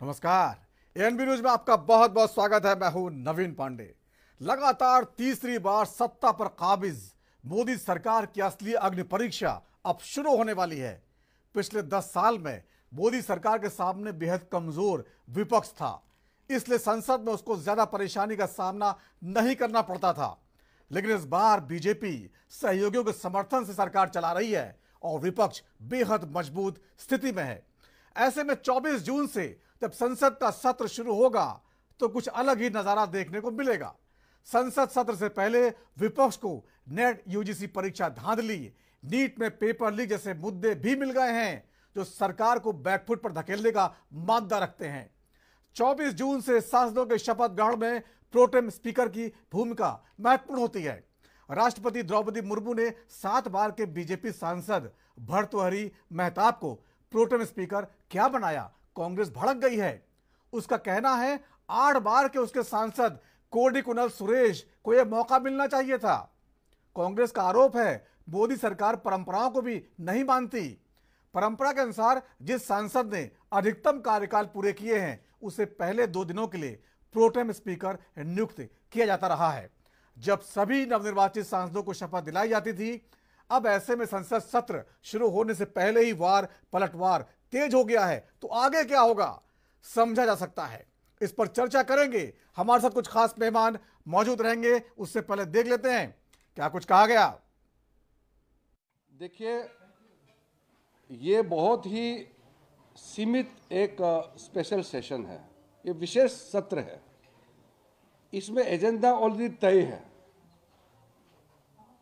नमस्कार। ANB news में आपका बहुत बहुत स्वागत है। मैं हूं नवीन पांडे। लगातार तीसरी बार सत्ता पर काबिज मोदी सरकार की असली अग्नि परीक्षा अब शुरू होने वाली है। पिछले 10 साल में मोदी सरकार के सामने बेहद कमजोर विपक्ष था, इसलिए संसद में उसको ज्यादा परेशानी का सामना नहीं करना पड़ता था। लेकिन इस बार बीजेपी सहयोगियों के समर्थन से सरकार चला रही है और विपक्ष बेहद मजबूत स्थिति में है। ऐसे में 24 जून से जब संसद का सत्र शुरू होगा तो कुछ अलग ही नजारा देखने को मिलेगा। संसद सत्र से पहले विपक्ष को नेट यूजीसी परीक्षा धांधली, नीट में पेपर लीक जैसे मुद्दे भी मिल गए हैं जो सरकार को बैकफुट पर धकेलने का मादा रखते हैं। 24 जून से सांसदों के शपथ ग्रहण में प्रोटेम स्पीकर की भूमिका महत्वपूर्ण होती है। राष्ट्रपति द्रौपदी मुर्मू ने 7 बार के बीजेपी सांसद भर्तृहरि मेहताब को प्रोटेम स्पीकर क्या बनाया, कांग्रेस भड़क गई है। उसका कहना है 8 बार के उसके सांसद कोडिकुनिल सुरेश को यह मौका मिलना चाहिए था। कांग्रेस का आरोप है मोदी सरकार परंपराओं को भी नहीं मानती। परंपरा के अनुसार जिस सांसद ने अधिकतम कार्यकाल पूरे किए हैं उसे पहले 2 दिनों के लिए प्रोटेम स्पीकर नियुक्त किया जाता रहा है, जब सभी नवनिर्वाचित सांसदों को शपथ दिलाई जाती थी। अब ऐसे में संसद सत्र शुरू होने से पहले ही वार पलटवार तेज हो गया है, तो आगे क्या होगा समझा जा सकता है। इस पर चर्चा करेंगे। हमारे साथ कुछ खास मेहमान मौजूद रहेंगे। उससे पहले देख लेते हैं क्या कुछ कहा गया। देखिए, ये बहुत ही सीमित एक स्पेशल सेशन है, ये विशेष सत्र है। इसमें एजेंडा ऑलरेडी तय है।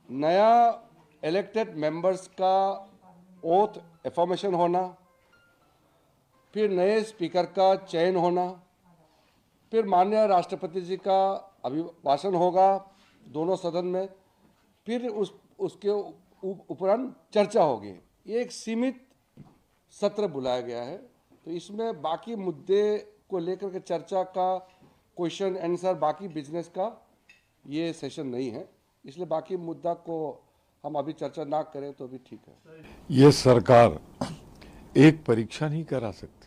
नया इलेक्टेड मेंबर्स का ओथ एफर्मेशन होना, फिर नए स्पीकर का चयन होना, फिर माननीय राष्ट्रपति जी का अभिभाषण होगा दोनों सदन में, फिर उसके उपरांत चर्चा होगी। ये एक सीमित सत्र बुलाया गया है, तो इसमें बाकी मुद्दे को लेकर के चर्चा का, क्वेश्चन आंसर, बाकी बिजनेस का ये सेशन नहीं है। इसलिए बाकी मुद्दा को हम अभी चर्चा ना करें तो भी ठीक है। ये सरकार एक परीक्षा नहीं करा सकती।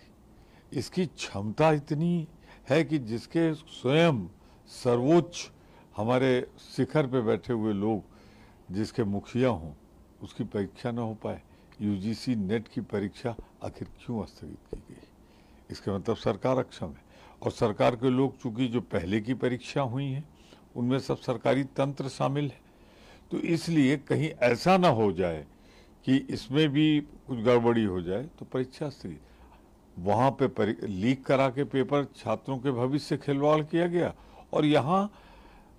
इसकी क्षमता इतनी है कि जिसके स्वयं सर्वोच्च हमारे शिखर पे बैठे हुए लोग जिसके मुखिया हों उसकी परीक्षा न हो पाए। यूजीसी नेट की परीक्षा आखिर क्यों स्थगित की गई? इसका मतलब सरकार अक्षम है। और सरकार के लोग चूंकि जो पहले की परीक्षा हुई हैं उनमें सब सरकारी तंत्र शामिल है, तो इसलिए कहीं ऐसा ना हो जाए कि इसमें भी कुछ गड़बड़ी हो जाए तो परीक्षा स्थगित। वहाँ पे लीक करा के पेपर छात्रों के भविष्य से खिलवाड़ किया गया और यहाँ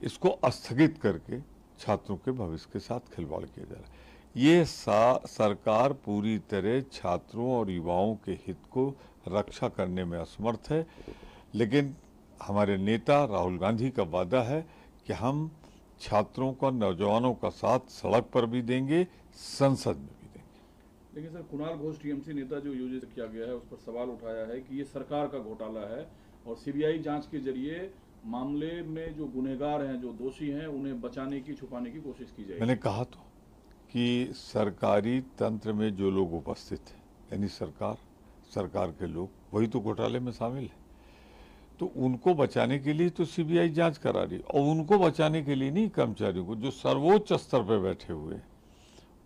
इसको स्थगित करके छात्रों के भविष्य के साथ खिलवाड़ किया जा रहा है। ये सरकार पूरी तरह छात्रों और युवाओं के हित को रक्षा करने में असमर्थ है। लेकिन हमारे नेता राहुल गांधी का वादा है कि हम छात्रों का, नौजवानों का साथ सड़क पर भी देंगे, संसद में भी देंगे। लेकिन सर, कुणाल घोष टीएमसी नेता जो यूजीसी किया गया है उस पर सवाल उठाया है कि ये सरकार का घोटाला है और सीबीआई जांच के जरिए मामले में जो गुनहगार हैं, जो दोषी हैं, उन्हें बचाने की, छुपाने की कोशिश की जाएगी। मैंने कहा तो कि सरकारी तंत्र में जो लोग उपस्थित हैं, यानी सरकार के लोग, वही तो घोटाले में शामिल है। तो उनको बचाने के लिए तो सीबीआई जांच करा रही, और उनको बचाने के लिए नहीं, कर्मचारियों को जो सर्वोच्च स्तर पर बैठे हुए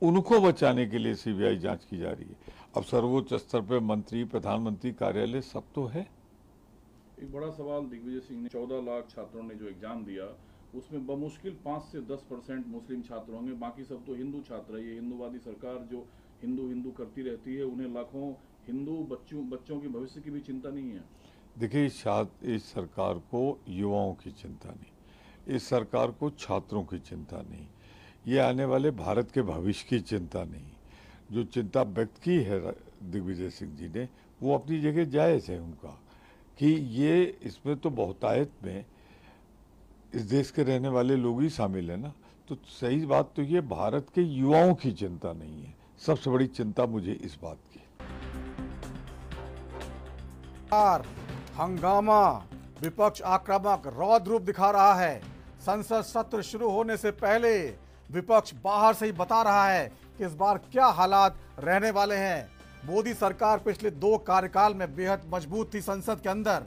उनको बचाने के लिए सीबीआई जांच की जा रही है। अब सर्वोच्च स्तर पर मंत्री, प्रधानमंत्री कार्यालय सब तो है। एक बड़ा सवाल दिग्विजय सिंह ने, 14 लाख छात्रों ने जो एग्जाम दिया उसमें बमुश्किल 5 से 10% मुस्लिम छात्र होंगे, बाकी सब तो हिंदू छात्र है। ये हिंदूवादी सरकार जो हिंदू करती रहती है, उन्हें लाखों हिंदू बच्चों के भविष्य की भी चिंता नहीं है। देखिए, इस सरकार को युवाओं की चिंता नहीं, इस सरकार को छात्रों की चिंता नहीं, ये आने वाले भारत के भविष्य की चिंता नहीं। जो चिंता व्यक्त की है दिग्विजय सिंह जी ने, वो अपनी जगह जायज़ है उनका, कि ये इसमें तो बहुतायत में इस देश के रहने वाले लोग ही शामिल है ना। तो सही बात तो ये भारत के युवाओं की चिंता नहीं है। सबसे बड़ी चिंता मुझे इस बात की। हंगामा, विपक्ष आक्रामक रौद्र रूप दिखा रहा है। संसद सत्र शुरू होने से पहले विपक्ष बाहर से ही बता रहा है कि इस बार क्या हालात रहने वाले हैं। मोदी सरकार पिछले 2 कार्यकाल में बेहद मजबूत थी संसद के अंदर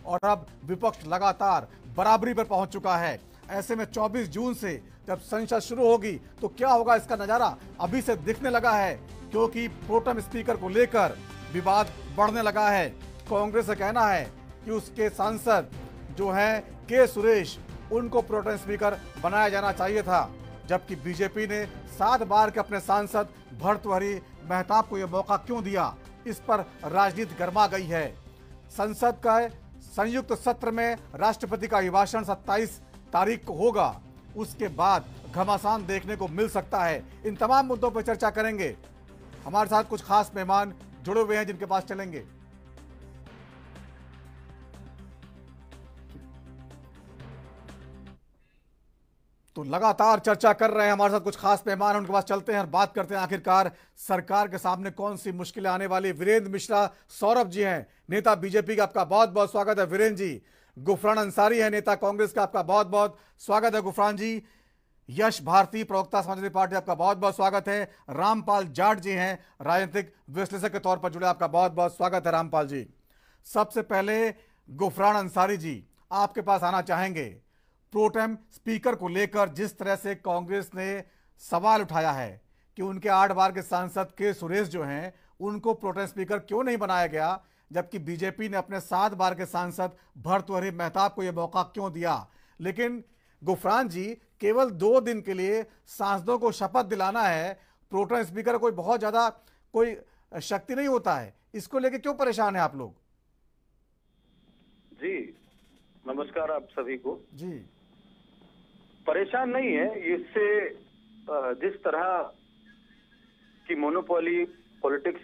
और अब विपक्ष लगातार बराबरी पर पहुंच चुका है। ऐसे में 24 जून से जब संसद शुरू होगी तो क्या होगा, इसका नजारा अभी से दिखने लगा है, क्योंकि प्रोटेम स्पीकर को लेकर विवाद बढ़ने लगा है। कांग्रेस का कहना है कि उसके सांसद जो हैं के सुरेश, उनको प्रोटेम स्पीकर बनाया जाना चाहिए था, जबकि बीजेपी ने 7 बार के अपने सांसद भर्तृहरि मेहताब को यह मौका क्यों दिया, इस पर राजनीति गर्मा गई है। संसद का संयुक्त सत्र में राष्ट्रपति का अभिभाषण 27 तारीख को होगा, उसके बाद घमासान देखने को मिल सकता है। इन तमाम मुद्दों पर चर्चा करेंगे। हमारे साथ कुछ खास मेहमान जुड़े हुए हैं जिनके पास चलेंगे। तो लगातार चर्चा कर रहे हैं, हमारे साथ कुछ खास मेहमान, उनके पास चलते हैं और बात करते हैं आखिरकार सरकार के सामने कौन सी मुश्किलें आने वाली। वीरेंद्र मिश्रा सौरभ जी हैं, नेता बीजेपी का, आपका बहुत बहुत स्वागत है वीरेंद्र जी। गुफरान अंसारी है, नेता कांग्रेस का, आपका बहुत बहुत स्वागत है गुफरान जी। यश भारती, प्रवक्ता समाजवादी पार्टी, आपका बहुत बहुत स्वागत है। रामपाल जाट जी हैं, राजनीतिक विश्लेषक के तौर पर जुड़े, आपका बहुत बहुत स्वागत है रामपाल जी। सबसे पहले गुफरान अंसारी जी, आपके पास आना चाहेंगे। प्रोटेम स्पीकर को लेकर जिस तरह से कांग्रेस ने सवाल उठाया है कि उनके 8 बार के सांसद के सुरेश जो हैं, उनको प्रोटेम स्पीकर क्यों नहीं बनाया गया, जबकि बीजेपी ने अपने 7 बार के सांसद भर्तृहरि मेहताब को यह मौका क्यों दिया। लेकिन गुफरान जी, केवल 2 दिन के लिए सांसदों को शपथ दिलाना है, प्रोटेम स्पीकर कोई बहुत ज्यादा कोई शक्ति नहीं होता है, इसको लेके क्यों परेशान है आप लोग? जी नमस्कार आप सभी को। जी परेशान नहीं है, इससे जिस तरह की मोनोपोली पॉलिटिक्स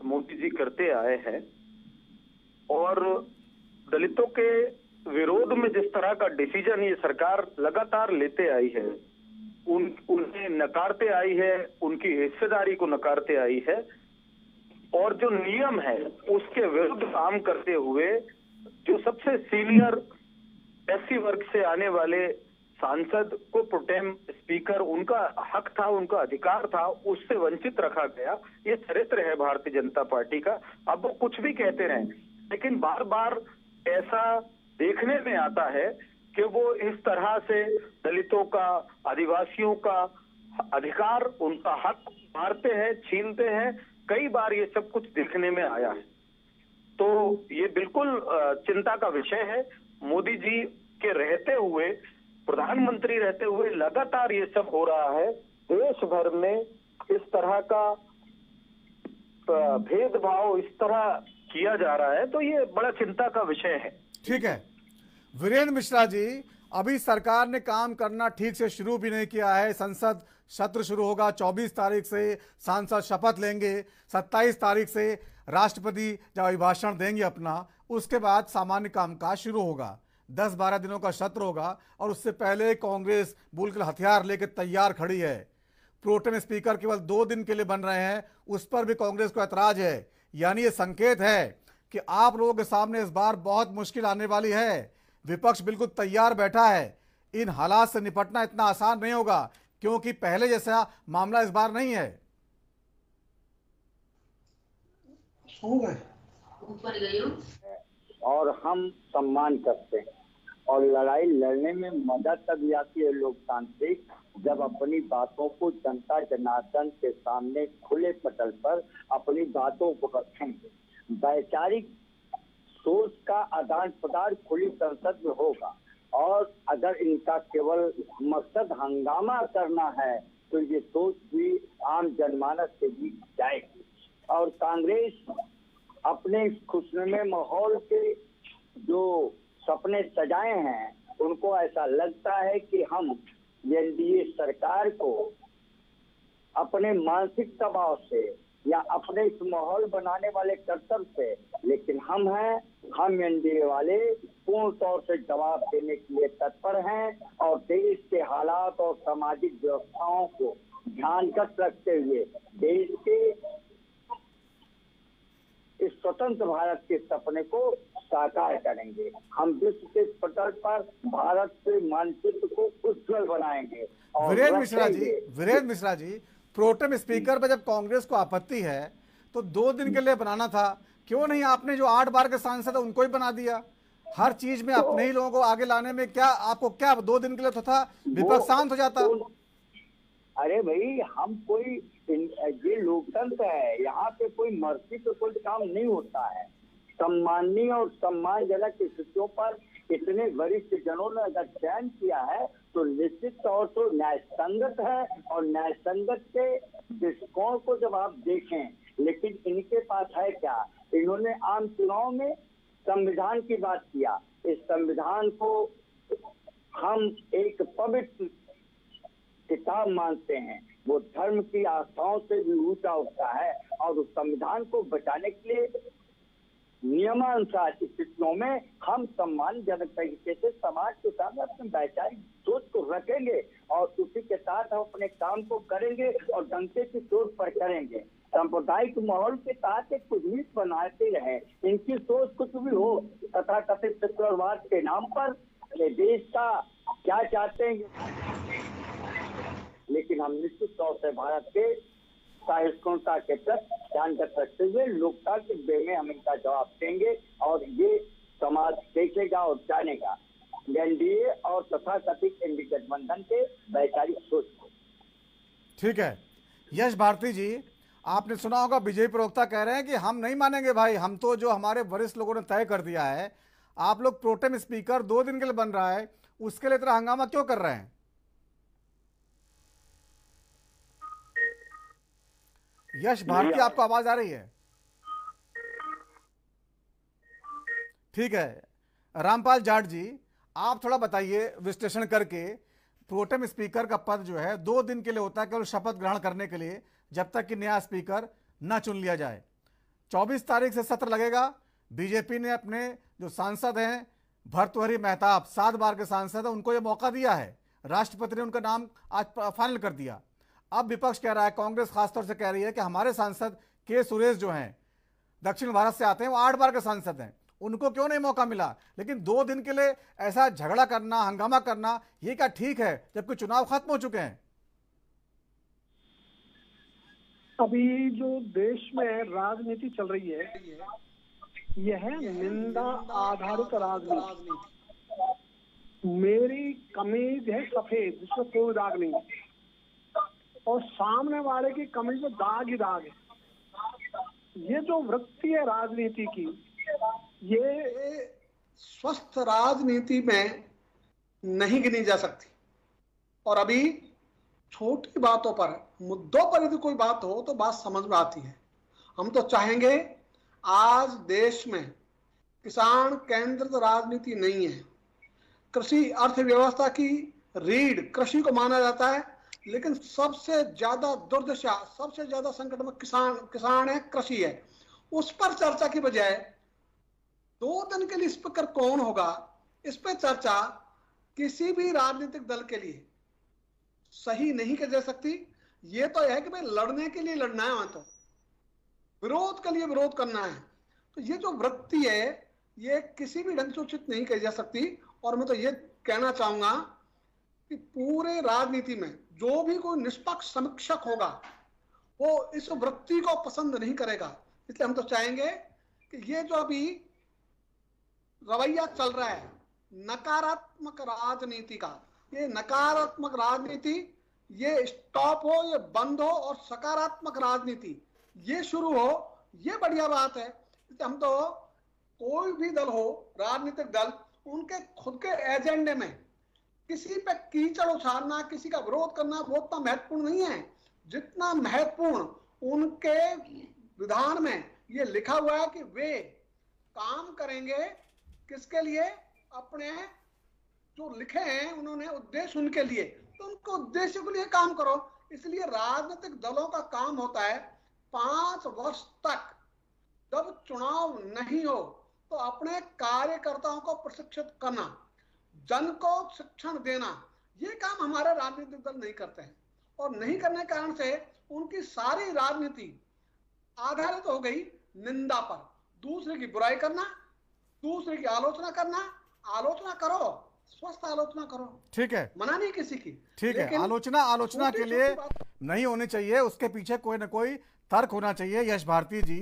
मोदी जी करते आए हैं और दलितों के विरोध में जिस तरह का डिसीजन ये सरकार लगातार लेते आई है, उन्हें नकारते आई है, उनकी हिस्सेदारी को नकारते आई है और जो नियम है उसके विरुद्ध काम करते हुए जो सबसे सीनियर एससी वर्ग से आने वाले सांसद को प्रोटेम स्पीकर, उनका हक था, उनका अधिकार था, उससे वंचित रखा गया। ये चरित्र है भारतीय जनता पार्टी का। अब वो कुछ भी कहते रहे, लेकिन बार बार ऐसा देखने में आता है कि वो इस तरह से दलितों का, आदिवासियों का अधिकार, उनका हक मारते हैं, छीनते हैं। कई बार ये सब कुछ देखने में आया है, तो ये बिल्कुल चिंता का विषय है। मोदी जी के रहते हुए, प्रधानमंत्री रहते हुए लगातार ये सब हो रहा है। देश भर में इस तरह का भेदभाव इस तरह किया जा रहा है, तो ये बड़ा चिंता का विषय है। ठीक है वीरेंद्र मिश्रा जी, अभी सरकार ने काम करना ठीक से शुरू भी नहीं किया है। संसद सत्र शुरू होगा 24 तारीख से, सांसद शपथ लेंगे, 27 तारीख से राष्ट्रपति जब अभिभाषण देंगे अपना, उसके बाद सामान्य कामकाज शुरू होगा। 10-12 दिनों का सत्र होगा और उससे पहले कांग्रेस बिल्कुल हथियार लेकर तैयार खड़ी है। प्रोटेम स्पीकर केवल 2 दिन के लिए बन रहे हैं, उस पर भी कांग्रेस को ऐतराज है। यानी ये संकेत है कि आप लोगों के सामने इस बार बहुत मुश्किल आने वाली है। विपक्ष बिल्कुल तैयार बैठा है। इन हालात से निपटना इतना आसान नहीं होगा, क्योंकि पहले जैसा मामला इस बार नहीं है। और हम सम्मान करते हैं और लड़ाई लड़ने में मदद तभी आती है लोकतांत्रिक, जब अपनी बातों को जनता जनार्दन के सामने खुले पटल पर अपनी बातों को रखेंगे। वैचारिक सोच का आदान प्रदान खुली संसद में होगा और अगर इनका केवल मकसद हंगामा करना है तो ये सोच भी आम जनमानस के बीच जाएगी। और कांग्रेस अपने खुशनुमा माहौल के जो सपने सजाए हैं, उनको ऐसा लगता है कि हम एनडीए सरकार को अपने मानसिक दबाव से या अपने इस माहौल बनाने वाले कर्तव्य से, लेकिन हम एनडीए वाले पूर्ण तौर से जवाब देने के लिए तत्पर हैं और देश के हालात और सामाजिक व्यवस्थाओं को ध्यानगत रखते हुए देश के इस स्वतंत्र भारत के सपने को साकार करेंगे। हम विश्व के पटल पर भारत के मानचित्र को उज्जवल बनाएंगे। वीरेंद्र मिश्रा जी, प्रोटेम स्पीकर पर जब कांग्रेस को आपत्ति है तो 2 दिन के लिए बनाना था, क्यों नहीं आपने जो 8 बार के सांसद है उनको ही बना दिया? हर चीज में अपने ही लोगों को आगे लाने में क्या आपको क्या 2 दिन के लिए तो था, विपक्ष शांत हो जाता। अरे भाई, हम कोई ये लोकतंत्र है, यहाँ पे कोई मर्जी पे कोई काम नहीं होता है। सम्माननीय और सम्मानजनक स्थितियों पर इतने वरिष्ठ जनों ने अगर चयन किया है तो निश्चित तौर पर न्याय संगत है, और न्याय संगत के दृष्टिकोण को जब आप देखें, लेकिन इनके पास है क्या? इन्होंने आम चुनाव में संविधान की बात किया। इस संविधान को हम एक पवित्र किताब मानते हैं, वो धर्म की आस्थाओं से भी ऊंचा उठता है, और उस संविधान को बचाने के लिए नियमानुसार स्थितियों में हम सम्मानजनक तरीके से समाज के सामने अपनी वैचारिक सोच को रखेंगे और उसी के साथ हम अपने काम को करेंगे और डंके की सोच पर करेंगे। सांप्रदायिक माहौल के तहत एक कुछ बनाते रहे, इनकी सोच कुछ भी हो, तथाकथित सेकुलरवाद के नाम पर देश का क्या चाहते हैं, लेकिन हम निश्चित तौर से भारत के सहिष्णुता के प्रति ध्यान रखते हुए लोकतांत्रिक वे में हम इनका जवाब देंगे, और ये समाज देखेगा और जानेगा एनडीए और तथाकथित एनडीए गठबंधन के वैचारिक सोच को। ठीक है यश भारती जी, आपने सुना होगा बीजेपी प्रवक्ता कह रहे हैं कि हम नहीं मानेंगे भाई, हम तो जो हमारे वरिष्ठ लोगों ने तय कर दिया है, आप लोग प्रोटेम स्पीकर 2 दिन के लिए बन रहा है, उसके लिए इतना हंगामा क्यों कर रहे हैं? यश भारती, आपको आवाज आ रही है? ठीक है, रामपाल जाट जी, आप थोड़ा बताइए विश्लेषण करके, प्रोटेम स्पीकर का पद जो है 2 दिन के लिए होता है, केवल शपथ ग्रहण करने के लिए, जब तक कि नया स्पीकर न चुन लिया जाए। 24 तारीख से सत्र लगेगा। बीजेपी ने अपने जो सांसद हैं भर्तृहरि मेहताब, 7 बार के सांसद हैं, उनको ये मौका दिया है, राष्ट्रपति ने उनका नाम आज फाइनल कर दिया। अब विपक्ष कह रहा है, कांग्रेस खासतौर से कह रही है कि हमारे सांसद के सुरेश जो हैं, दक्षिण भारत से आते हैं, वो 8 बार के सांसद हैं, उनको क्यों नहीं मौका मिला? लेकिन 2 दिन के लिए ऐसा झगड़ा करना, हंगामा करना, ये क्या ठीक है, जबकि चुनाव खत्म हो चुके हैं? अभी जो देश में राजनीति चल रही है, यह है निंदा आधारित राजनीति। मेरी कमीज है सफेद, जिसमें कोई दाग नहीं, और सामने वाले की कमीज में दाग ही दाग है। ये जो वृत्ति है राजनीति की, ये स्वस्थ राजनीति में नहीं गिनी जा सकती। और अभी छोटी बातों पर, मुद्दों पर यदि कोई बात हो तो बात समझ में आती है। हम तो चाहेंगे, आज देश में किसान केंद्रित राजनीति नहीं है। कृषि अर्थव्यवस्था की रीढ़ कृषि को माना जाता है, लेकिन सबसे ज्यादा दुर्दशा, सबसे ज्यादा संकट में किसान है, कृषि है। उस पर चर्चा की बजाय 2 दिन के लिए स्पीकर कौन होगा, इस पर चर्चा किसी भी राजनीतिक दल के लिए सही नहीं की जा सकती। ये तो है कि भाई लड़ने के लिए लड़ना है, वहां तो विरोध के लिए विरोध करना है। तो ये जो वृत्ति है, ये किसी भी ढंग से उचित नहीं की जा सकती। और मैं तो ये कहना चाहूंगा कि पूरे राजनीति में जो भी कोई निष्पक्ष समीक्षक होगा, वो इस वृत्ति को पसंद नहीं करेगा। इसलिए हम तो चाहेंगे कि ये जो अभी रवैया चल रहा है नकारात्मक राजनीति का, ये नकारात्मक राजनीति ये स्टॉप हो, ये बंद हो, और सकारात्मक राजनीति ये शुरू हो। ये बढ़िया बात है। हम तो कोई भी दल हो, राजनीतिक दल, उनके खुद के एजेंडे में किसी पे कीचड़ उछालना, किसी का विरोध करना वो उतना महत्वपूर्ण नहीं है जितना महत्वपूर्ण उनके विधान में ये लिखा हुआ है कि वे काम करेंगे किसके लिए, अपने जो लिखे हैं उन्होंने उद्देश्य उनके लिए, तो उनको उद्देश्य के लिए काम करो। इसलिए राजनीतिक दलों का काम होता है 5 वर्ष तक, जब चुनाव नहीं हो तो अपने कार्यकर्ताओं को प्रशिक्षित करना, जन को शिक्षण देना। ये काम हमारे राजनीतिक दल नहीं करते हैं, और नहीं करने के कारण से उनकी सारी राजनीति आधारित हो गई निंदा पर, दूसरे की बुराई करना, दूसरे की आलोचना करना। आलोचना करो, स्वस्थ आलोचना करो, ठीक है, मना नहीं किसी की, ठीक है। लेकिन आलोचना के लिए छोटी-छोटी बात नहीं होनी चाहिए, उसके पीछे कोई ना कोई तर्क होना चाहिए। यश भारती जी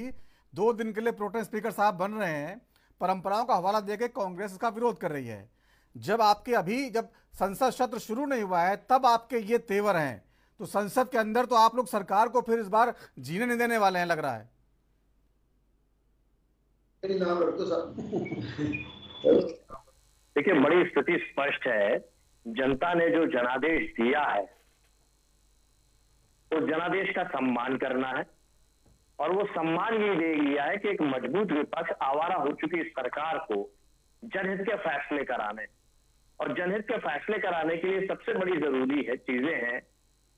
2 दिन के लिए प्रोटेम स्पीकर साहब बन रहे हैं, परंपराओं का हवाला देकर कांग्रेस इसका विरोध कर रही है। जब संसद सत्र शुरू नहीं हुआ है तब आपके ये तेवर हैं, तो संसद के अंदर तो आप लोग सरकार को फिर इस बार जीने नहीं देने वाले हैं, लग रहा है। देखिए, बड़ी स्थिति स्पष्ट है। जनता ने जो जनादेश दिया है तो जनादेश का सम्मान करना है, और वो सम्मान ये दे दिया है कि एक मजबूत विपक्ष आवारा हो चुकी इस सरकार को जनहित के फैसले कराने, और जनहित के फैसले कराने के लिए सबसे बड़ी जरूरी है चीजें हैं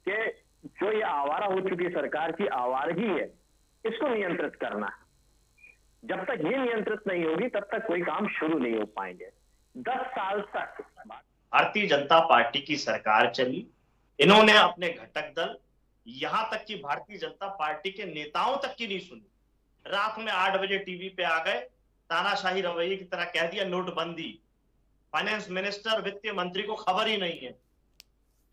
कि जो ये आवारा हो चुकी सरकार की आवारगी है, इसको नियंत्रित करना है। जब तक ये नियंत्रित नहीं होगी तब तक कोई काम शुरू नहीं हो पाएंगे। 10 साल तक भारतीय जनता पार्टी की सरकार चली, इन्होंने अपने घटक दल, यहां तक कि भारतीय जनता पार्टी के नेताओं तक की नहीं सुनी। रात में 8 बजे टीवी पे आ गए, तानाशाही रवैये की तरह कह दिया नोटबंदी। फाइनेंस मिनिस्टर, वित्त मंत्री को खबर ही नहीं है,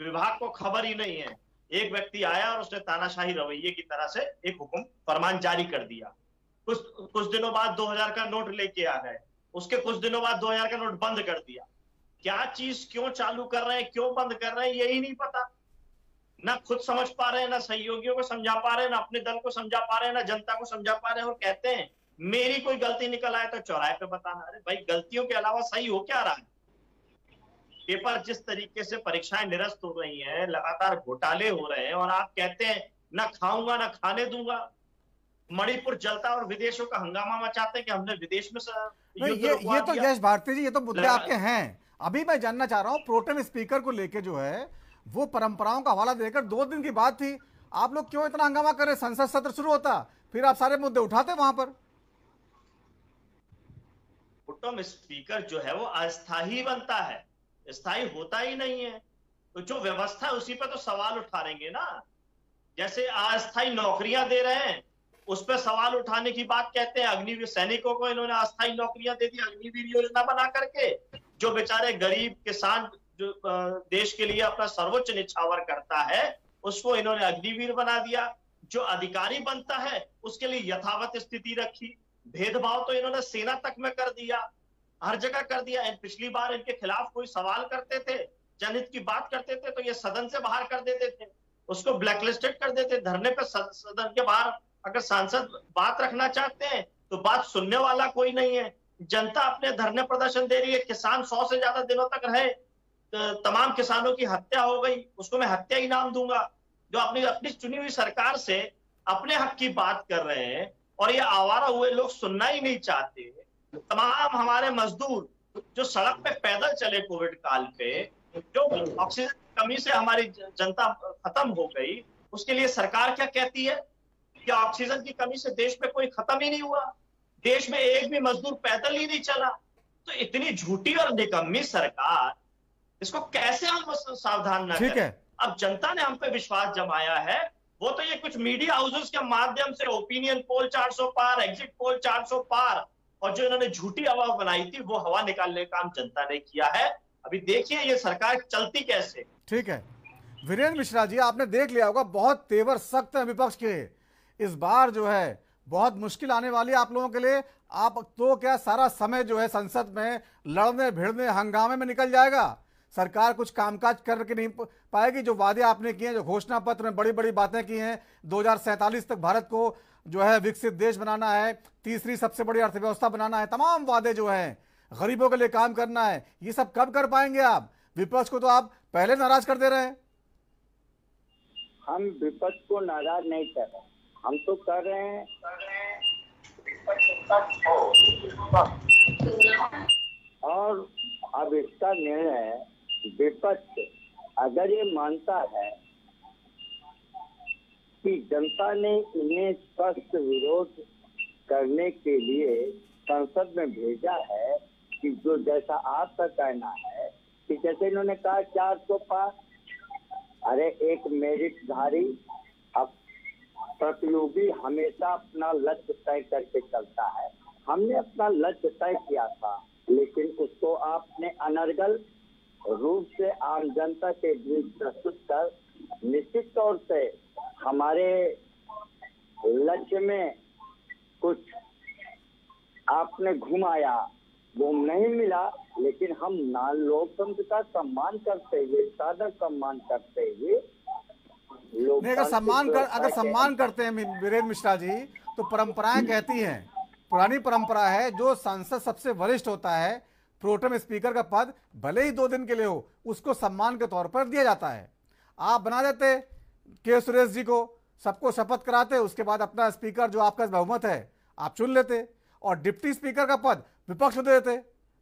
विभाग को खबर ही नहीं है। एक व्यक्ति आया और उसने तानाशाही रवैये की तरह से एक हुक्म फरमान जारी कर दिया। कुछ दिनों बाद 2000 का नोट लेके आ गए, उसके कुछ दिनों बाद 2000 का नोट बंद कर दिया। क्या चीज क्यों चालू कर रहे हैं, क्यों बंद कर रहे हैं, यही नहीं पता। ना खुद समझ पा रहे हैं, ना सहयोगियों को समझा पा रहे हैं, ना अपने दल को समझा पा रहे हैं, ना जनता को समझा पा रहे हैं। और कहते हैं मेरी कोई गलती निकल आए तो चौराहे पे बताना। अरे भाई, गलतियों के अलावा सही हो क्या रहा है? पेपर जिस तरीके से परीक्षाएं निरस्त हो रही हैं, लगातार घोटाले हो रहे हैं, और आप कहते हैं ना खाऊंगा ना खाने दूंगा। मणिपुर जलता और विदेशों का हंगामा मचाते हैं कि हमने विदेश में ये तो यश भारती जी, ये तो मुद्दे आपके हैं। अभी मैं जानना चाह रहा हूं, प्रोटेम स्पीकर को लेके जो है वो परंपराओं का हवाला देकर 2 दिन की बात थी, आप लोग क्यों इतना हंगामा कर रहे? संसद सत्र शुरू होता फिर आप सारे मुद्दे उठाते वहां पर। प्रोटेम स्पीकर जो है वो अस्थायी बनता है, स्थायी होता ही नहीं है। तो जो व्यवस्था है उसी पर तो सवाल उठाएंगे ना। जैसे अस्थायी नौकरियां दे रहे हैं, उस पर सवाल उठाने की बात कहते हैं। अग्निवीर सैनिकों को इन्होंने अस्थायी नौकरियां दे दी, अग्निवीर योजना बना करके। जो बेचारे गरीब किसान जो देश के लिए अपना सर्वोच्च निछावर करता है, उसको इन्होंने अग्निवीर बना दिया। जो अधिकारी बनता है उसके लिए यथावत स्थिति रखी। भेदभाव तो इन्होंने सेना तक में कर दिया, हर जगह कर दिया। पिछली बार इनके खिलाफ कोई सवाल करते थे, जनहित की बात करते थे, तो ये सदन से बाहर कर देते थे, उसको ब्लैकलिस्टेड कर देते। धरने पे सदन के बाहर अगर सांसद बात रखना चाहते हैं तो बात सुनने वाला कोई नहीं है। जनता अपने धरने प्रदर्शन दे रही है, किसान 100 से ज्यादा दिनों तक रहे, तमाम किसानों की हत्या हो गई, उसको मैं हत्या इनाम दूंगा। जो अपनी चुनी हुई सरकार से अपने हक की बात कर रहे हैं, और ये आवारा हुए लोग सुनना ही नहीं चाहते। तमाम हमारे मजदूर जो सड़क पे पैदल चले कोविड काल पे, जो ऑक्सीजन की कमी से हमारी जनता खत्म हो गई, उसके लिए सरकार क्या कहती है कि ऑक्सीजन की कमी से देश में कोई खत्म ही नहीं हुआ, देश में एक भी मजदूर पैदल ही नहीं चला। तो इतनी झूठी और निकम्मी सरकार, इसको कैसे हम सावधान न करें? अब जनता ने हम पे विश्वास जमाया है, वो तो ये कुछ मीडिया हाउसेस के माध्यम से ओपिनियन पोल 400 पार, एग्जिट पोल 400 पार, और जो इन्होंने झूठी हवा बनाई थी वो हवा निकालने का काम जनता ने किया है। अभी देखिए ये सरकार चलती कैसे। ठीक है वीरेंद्र मिश्रा जी, आपने देख लिया होगा बहुत तेवर सख्त है विपक्ष के। इस बार जो है बहुत मुश्किल आने वाली है आप लोगों के लिए। आप तो क्या सारा समय जो है संसद में लड़ने भिड़ने हंगामे में निकल जाएगा? सरकार कुछ कामकाज करके नहीं पाएगी। जो वादे आपने किए हैं, जो घोषणा पत्र में बड़ी बड़ी बातें की हैं, 2047 तक भारत को जो है विकसित देश बनाना है, तीसरी सबसे बड़ी अर्थव्यवस्था बनाना है, तमाम वादे जो हैं, गरीबों के लिए काम करना है, ये सब कब कर पाएंगे आप? विपक्ष को तो आप पहले नाराज कर दे रहे हैं। हम विपक्ष को नाराज नहीं कर रहे, हम तो कर रहे हैं और अब इसका निर्णय विपक्ष अगर ये मानता है कि जनता ने इन्हें स्पष्ट विरोध करने के लिए संसद में भेजा है, कि जो जैसा आपका कहना है कि जैसे इन्होंने कहा 400 पार, अरे एक मेरिटधारी प्रतियोगी हमेशा अपना लक्ष्य तय करके चलता है। हमने अपना लक्ष्य तय किया था, लेकिन उसको आपने अनर्गल रूप से आम जनता के बीच प्रस्तुत कर निश्चित तौर से हमारे लक्ष्य में कुछ आपने घुमाया, वो नहीं मिला, लेकिन हम लोकतंत्र का सम्मान करते हुए, सादर सम्मान करते हुए नहीं, अगर सम्मान करते हैं वीरेंद्र मिश्रा जी, तो परंपराएं कहती हैं, पुरानी परंपरा है, जो सांसद सबसे वरिष्ठ होता है, प्रोटेम स्पीकर का पद भले ही 2 दिन के लिए हो, उसको सम्मान के तौर पर दिया जाता है। आप बना देते के सुरेश जी को, सबको शपथ कराते, उसके बाद अपना स्पीकर जो आपका बहुमत है आप चुन लेते, और डिप्टी स्पीकर का पद विपक्ष को दे देते।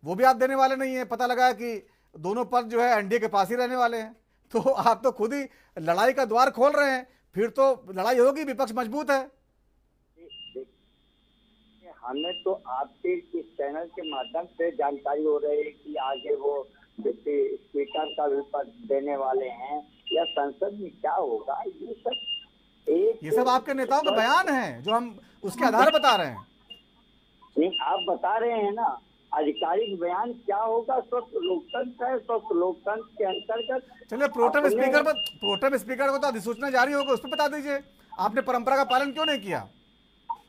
वो भी आप देने वाले नहीं है, पता लगा कि दोनों पद जो है एनडीए के पास ही रहने वाले हैं। तो आप तो खुद ही लड़ाई का द्वार खोल रहे हैं, फिर तो लड़ाई होगी, विपक्ष मजबूत है। हमें तो आपके इस चैनल के माध्यम से जानकारी हो रही है कि आगे वो डिप्टी स्पीकर का भी पद देने वाले हैं, या संसद में क्या होगा, ये सब आपके नेताओं का बयान है जो हम उसके आधार बता रहे हैं। नहीं, आप बता रहे हैं ना, आधिकारिक बयान क्या होगा, स्वस्थ लोकतंत्र है, स्वस्थ लोकतंत्र के अंतर्गत। चलिए, प्रोटेम स्पीकर को तो अधिसूचना जारी होगा, उस पर बता दीजिए, आपने परंपरा का पालन क्यों नहीं किया?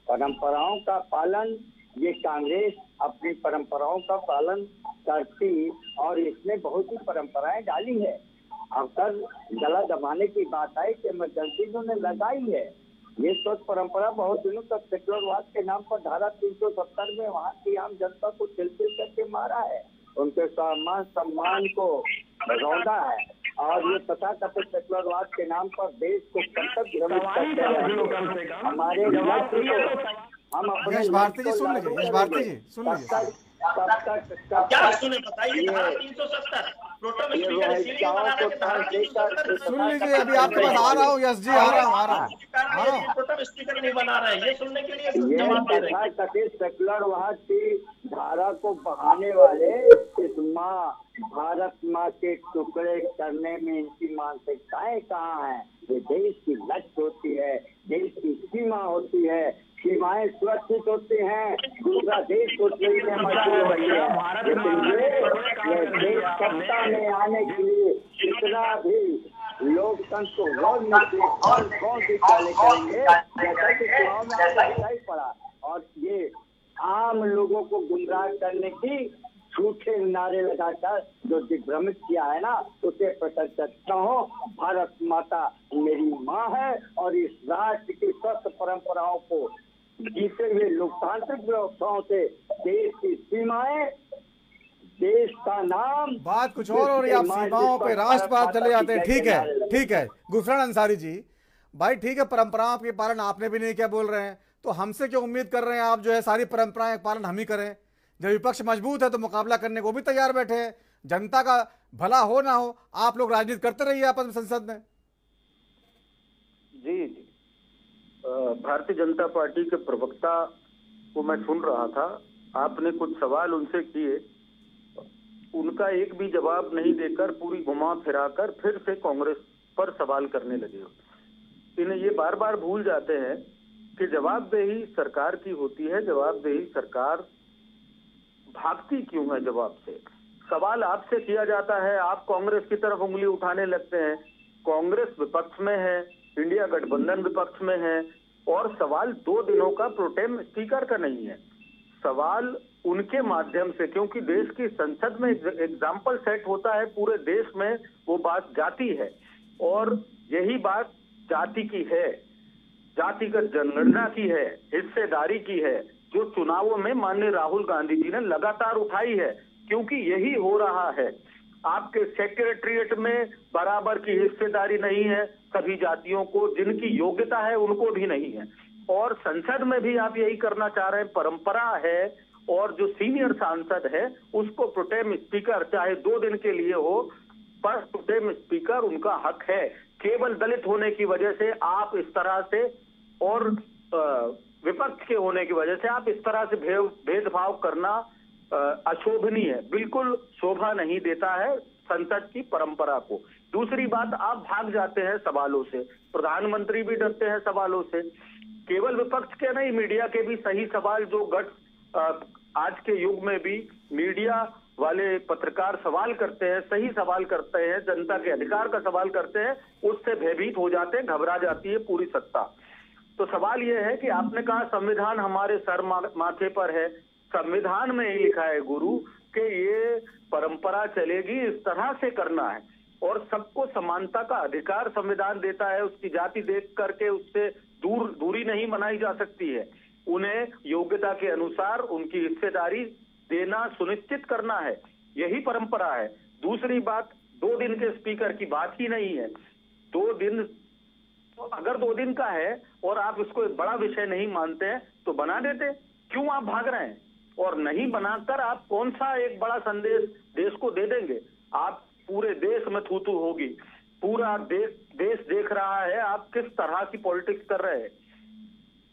परंपराओं का पालन, ये कांग्रेस अपनी परंपराओं का पालन करती, और इसने बहुत ही परंपराएं डाली है। अक्सर गला दबाने की बात है कि इमरजेंसी उन्होंने लगाई है। ये स्वच्छ परंपरा बहुत दिनों तक सेक्युलरवाद के नाम पर धारा 370 में वहाँ की आम जनता को तिल करके मारा है, उनके सम्मान को रौंदा है, और ये तथाकथित सेक्युलरवाद के नाम पर देश को कंटक भ्रमित करते हैं। हमारे हम अपने यश भारती जी सुन लीजिए क्या सुने बताइए। धारा 370 प्रोटेम स्पीकर इसीलिए बना रहे थे, धारा 370 सुन लीजिए, अभी आपके पास आ रहा हूँ यश जी, आ रहा हूँ। प्रोटेम स्पीकर नहीं बना रहे हैं, ये सुनने के लिए जवाब दे रहे हैं। सेक्युलरवाद की धारा को बहाने वाले इस भारत माँ के टुकड़े करने में इनकी मानसिकताएं कहाँ हैं? ये देश की लक्ष्य होती है, देश की सीमा होती है, सीमाएं सुरक्षित होती हैं, दूसरा देश को मजबूर होती है। लेकिन ये देश सत्ता में आने के लिए इतना भी लोकतंत्र को गौर नहीं कौन सी चालें करेंगे, जैसा कि चुनाव में आपको दिखाई पड़ा। और ये आम लोगों को गुमराह करने की झूठे नारे लगाकर जो दिग्भ्रमित किया है ना, उसे प्रसन्नत न हो। भारत माता मेरी माँ है, और इस राष्ट्र की स्वस्थ परंपराओं को जीते हुए लोकतांत्रिक व्यवस्थाओं से देश की सीमाएं, देश का नाम, बात कुछ और रही, आप सीमाओं पे राष्ट्रवाद चले जाते हैं। ठीक है गुफरान अंसारी जी, भाई ठीक है, परंपराओं के पालन आपने भी नहीं किया बोल रहे हैं, तो हमसे क्यों उम्मीद कर रहे हैं आप जो है सारी परंपराएं पालन हम ही करें? जब विपक्ष मजबूत है तो मुकाबला करने को भी तैयार बैठे हैं। जनता का भला हो ना हो, आप लोग राजनीति करते रहिए आपस में संसद में। जी भारतीय जनता पार्टी के प्रवक्ता को मैं सुन रहा था, आपने कुछ सवाल उनसे किए, उनका एक भी जवाब नहीं देकर पूरी घुमा फिराकर फिर से कांग्रेस पर सवाल करने लगे। इन्हें ये बार बार भूल जाते हैं कि जवाबदेही सरकार की होती है, जवाबदेही सरकार भागती क्यों है जवाब से? सवाल आपसे किया जाता है, आप कांग्रेस की तरफ उंगली उठाने लगते हैं। कांग्रेस विपक्ष में है, इंडिया गठबंधन विपक्ष में है, और सवाल 2 दिनों का प्रोटेम स्पीकर का नहीं है, सवाल उनके माध्यम से, क्योंकि देश की संसद में एग्जाम्पल सेट होता है, पूरे देश में वो बात जाती है, और यही बात जाति की है, जातिगत जनगणना की है, हिस्सेदारी की है, जो चुनावों में माननीय राहुल गांधी जी ने लगातार उठाई है। क्योंकि यही हो रहा है, आपके सेक्रेटरीट में बराबर की हिस्सेदारी नहीं है, सभी जातियों को जिनकी योग्यता है उनको भी नहीं है, और संसद में भी आप यही करना चाह रहे हैं। परंपरा है, और जो सीनियर सांसद है उसको प्रोटेम स्पीकर चाहे 2 दिन के लिए हो, पर प्रोटेम स्पीकर उनका हक है। केवल दलित होने की वजह से आप इस तरह से, और विपक्ष के होने की वजह से आप इस तरह से भेदभाव करना अशोभनीय है, बिल्कुल शोभा नहीं देता है संसद की परंपरा को। दूसरी बात, आप भाग जाते हैं सवालों से, प्रधानमंत्री भी डरते हैं सवालों से, केवल विपक्ष के नहीं, मीडिया के भी सही सवाल जो आज के युग में भी मीडिया वाले पत्रकार सवाल करते हैं, सही सवाल करते हैं, जनता के अधिकार का सवाल करते हैं, उससे भयभीत हो जाते हैं, घबरा जाती है पूरी सत्ता। तो सवाल यह है कि आपने कहा संविधान हमारे सर माथे पर है, संविधान में ही लिखा है गुरु कि ये परंपरा चलेगी, इस तरह से करना है और सबको समानता का अधिकार संविधान देता है। उसकी जाति देख करके उससे दूरी नहीं बनाई जा सकती है। उन्हें योग्यता के अनुसार उनकी हिस्सेदारी देना सुनिश्चित करना है, यही परंपरा है। दूसरी बात, 2 दिन के स्पीकर की बात ही नहीं है। 2 दिन, अगर 2 दिन का है और आप इसको एक बड़ा विषय नहीं मानते हैं तो बना देते, क्यों आप भाग रहे हैं? और नहीं बनाकर आप कौन सा एक बड़ा संदेश देश को दे देंगे? आप पूरे देश में थू-थू होगी, पूरा देश देख रहा है आप किस तरह की पॉलिटिक्स कर रहे हैं,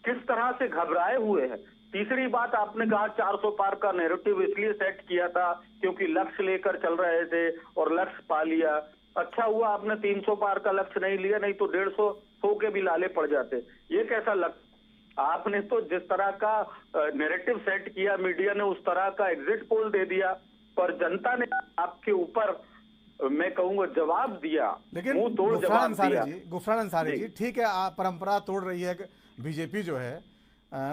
किस तरह से घबराए हुए हैं। तीसरी बात, आपने कहा 400 पार का नैरेटिव इसलिए सेट किया था क्योंकि लक्ष्य लेकर चल रहे थे और लक्ष्य पा लिया। अच्छा हुआ आपने 300 पार का लक्ष्य नहीं लिया, नहीं तो 150 के भी लाले पड़ जाते। ये कैसा लक्ष्य? आपने तो जिस तरह का नैरेटिव सेट किया, मीडिया ने उस तरह का एग्जिट पोल दे दिया, पर जनता ने आपके ऊपर मैं कहूंगा जवाब दिया, लेकिन मुंह तोड़ जवाब दिया। गुफरान अंसारी जी, ठीक है, आप परंपरा तोड़ रही है बीजेपी जो है,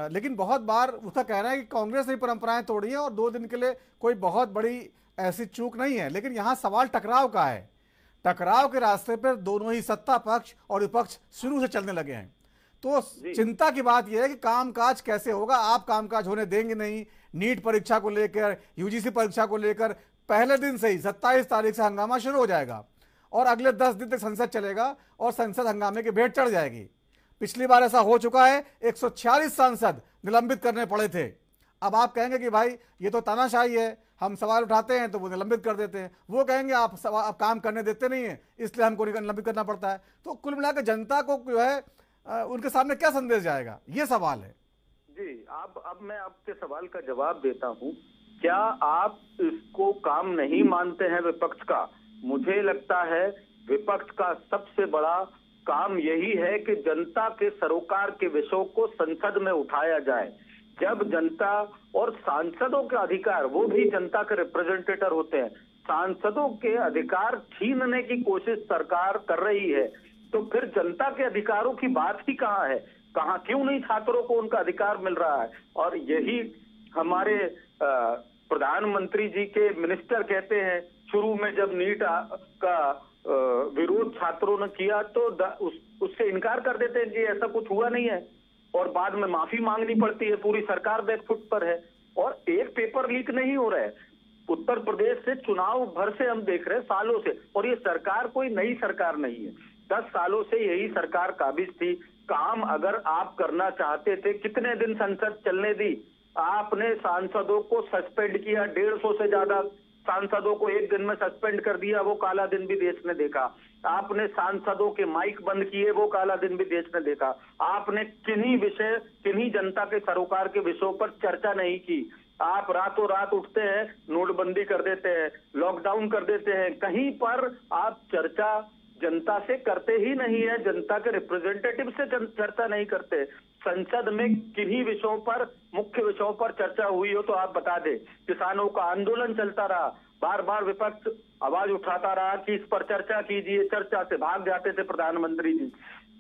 लेकिन बहुत बार उसका कहना है कि कांग्रेस ने परंपराएं तोड़ी हैं और 2 दिन के लिए कोई बहुत बड़ी ऐसी चूक नहीं है। लेकिन यहाँ सवाल टकराव का है। टकराव के रास्ते पर दोनों ही सत्ता पक्ष और विपक्ष शुरू से चलने लगे हैं। तो चिंता की बात यह है कि कामकाज कैसे होगा। आप कामकाज होने देंगे नहीं। नीट परीक्षा को लेकर, यूजीसी परीक्षा को लेकर पहले दिन से ही 27 तारीख से हंगामा शुरू हो जाएगा और अगले 10 दिन तक संसद चलेगा और संसद हंगामे की भेंट चढ़ जाएगी। पिछली बार ऐसा हो चुका है, 146 सांसद निलंबित करने पड़े थे। अब आप कहेंगे कि भाई ये तो तानाशाही है, हम सवाल उठाते हैं तो वो निलंबित कर देते हैं। वो कहेंगे आप काम करने देते नहीं है, इसलिए हमको निलंबित करना पड़ता है। तो कुल मिलाकर जनता को जो है उनके सामने क्या संदेश जाएगा, ये सवाल है। जी, अब मैं आपके सवाल का जवाब देता हूं। क्या आप इसको काम नहीं मानते हैं विपक्ष का? मुझे लगता है विपक्ष का सबसे बड़ा काम यही है कि जनता के सरोकार के विषयों को संसद में उठाया जाए। जब जनता और सांसदों के अधिकार, वो भी जनता के रिप्रेजेंटेटिव होते हैं, सांसदों के अधिकार छीनने की कोशिश सरकार कर रही है, तो फिर जनता के अधिकारों की बात ही कहाँ है? कहाँ, क्यों नहीं छात्रों को उनका अधिकार मिल रहा है? और यही हमारे प्रधानमंत्री जी के मिनिस्टर कहते हैं, शुरू में जब नीट का विरोध छात्रों ने किया तो उससे इनकार कर देते हैं कि ऐसा कुछ हुआ नहीं है, और बाद में माफी मांगनी पड़ती है। पूरी सरकार बैकफुट पर है और एक पेपर लीक नहीं हो रहा है। उत्तर प्रदेश से चुनाव भर से हम देख रहे हैं, सालों से, और ये सरकार कोई नई सरकार नहीं है। 10 सालों से यही सरकार काबिज थी। काम अगर आप करना चाहते थे, कितने दिन संसद चलने दी? आपने सांसदों को सस्पेंड किया, 150 से ज्यादा सांसदों को एक दिन में सस्पेंड कर दिया, वो काला दिन भी देश ने देखा। आपने सांसदों के माइक बंद किए, वो काला दिन भी देश ने देखा। आपने किन्हीं जनता के सरोकार के विषयों पर चर्चा नहीं की। आप रातों रात उठते हैं, नोटबंदी कर देते हैं, लॉकडाउन कर देते हैं, कहीं पर आप चर्चा जनता से करते ही नहीं है, जनता के रिप्रेजेंटेटिव से चर्चा नहीं करते। संसद में किन्हीं विषयों पर, मुख्य विषयों पर चर्चा हुई हो तो आप बता दें। किसानों का आंदोलन चलता रहा, बार बार विपक्ष आवाज उठाता रहा कि इस पर चर्चा कीजिए, चर्चा से भाग जाते थे प्रधानमंत्री जी।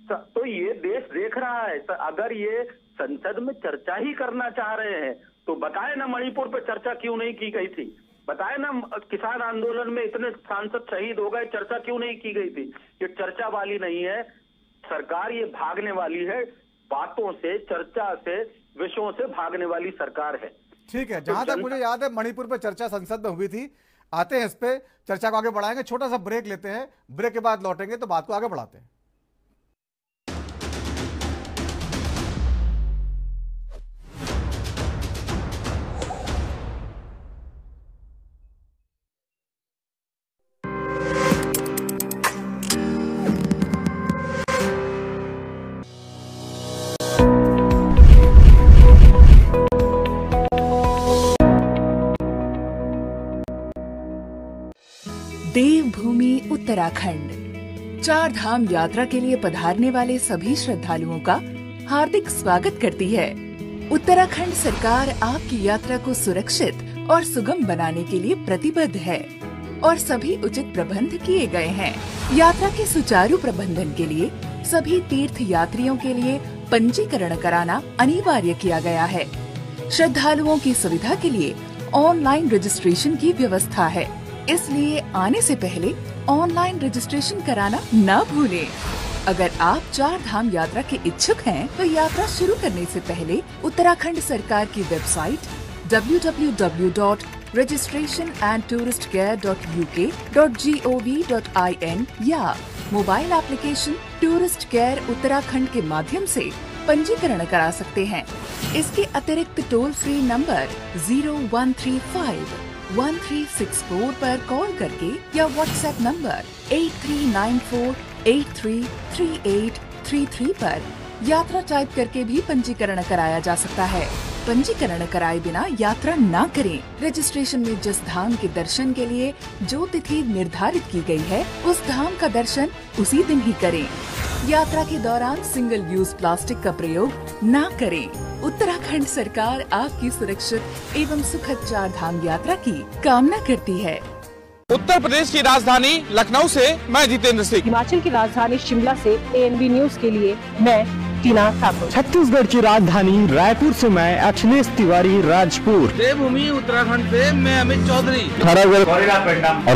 तो ये देश देख रहा है। अगर ये संसद में चर्चा ही करना चाह रहे हैं तो बताए ना, मणिपुर पे चर्चा क्यों नहीं की गई थी? बताए ना, किसान आंदोलन में इतने सांसद शहीद हो गए, चर्चा क्यों नहीं की गई थी? ये चर्चा वाली नहीं है सरकार, ये भागने वाली है। बातों से, चर्चा से, विषयों से भागने वाली सरकार है। ठीक है, जहां तक मुझे याद है मणिपुर पे चर्चा संसद में हुई थी। आते हैं इस पे, चर्चा को आगे बढ़ाएंगे। छोटा सा ब्रेक लेते हैं, ब्रेक के बाद लौटेंगे तो बात को आगे बढ़ाते हैं। देवभूमि उत्तराखंड, 4 धाम यात्रा के लिए पधारने वाले सभी श्रद्धालुओं का हार्दिक स्वागत करती है। उत्तराखंड सरकार आपकी यात्रा को सुरक्षित और सुगम बनाने के लिए प्रतिबद्ध है और सभी उचित प्रबंध किए गए हैं। यात्रा के सुचारू प्रबंधन के लिए सभी तीर्थ यात्रियों के लिए पंजीकरण कराना अनिवार्य किया गया है। श्रद्धालुओं की सुविधा के लिए ऑनलाइन रजिस्ट्रेशन की व्यवस्था है, इसलिए आने से पहले ऑनलाइन रजिस्ट्रेशन कराना न भूलें। अगर आप 4 धाम यात्रा के इच्छुक हैं, तो यात्रा शुरू करने से पहले उत्तराखंड सरकार की वेबसाइट www.registrationandtouristcare.uk.gov.in या mobile application tourist care Uttarakhand के माध्यम से पंजीकरण करा सकते हैं। इसके अतिरिक्त टोल फ्री नंबर 0135-1364 पर कॉल करके या व्हाट्सएप नंबर 8394833833 पर यात्रा टाइप करके भी पंजीकरण कराया जा सकता है। पंजीकरण कराए बिना यात्रा न करें। रजिस्ट्रेशन में जिस धाम के दर्शन के लिए जो तिथि निर्धारित की गई है, उस धाम का दर्शन उसी दिन ही करें। यात्रा के दौरान सिंगल यूज प्लास्टिक का प्रयोग न करें। उत्तराखंड सरकार आपकी सुरक्षित एवं सुखद 4 धाम यात्रा की कामना करती है। उत्तर प्रदेश की राजधानी लखनऊ से मैं जितेंद्र सिंह, हिमाचल की राजधानी शिमला से ANB न्यूज के लिए मैं टीना ठाकुर, छत्तीसगढ़ की राजधानी रायपुर से मैं अखिलेश तिवारी राजपुर, देवभूमि उत्तराखंड से मैं अमित चौधरी,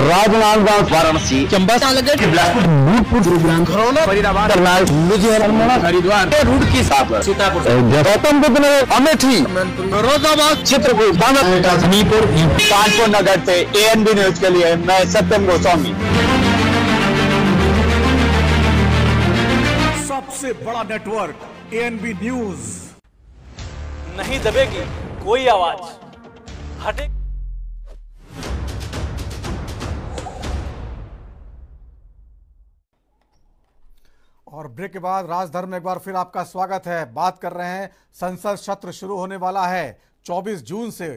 राजनांदगांव, वाराणसी, चंबा, भूतपूर्व, गुरुग्राम, खरौना, फरीदाबाद, लुधियाना, हरिद्वार, रुड़की, सीतापुर, गौतम बुद्ध नगर, अमेठी, फिरोजाबाद, चित्रकूट, हमीरपुर, कानपुर नगर से ANB न्यूज के लिए मैं सत्यम गोस्वामी। सबसे बड़ा नेटवर्क ANB न्यूज। नहीं दबेगी कोई आवाज, हटे। और ब्रेक के बाद राजधर्म में एक बार फिर आपका स्वागत है। बात कर रहे हैं, संसद सत्र शुरू होने वाला है 24 जून से।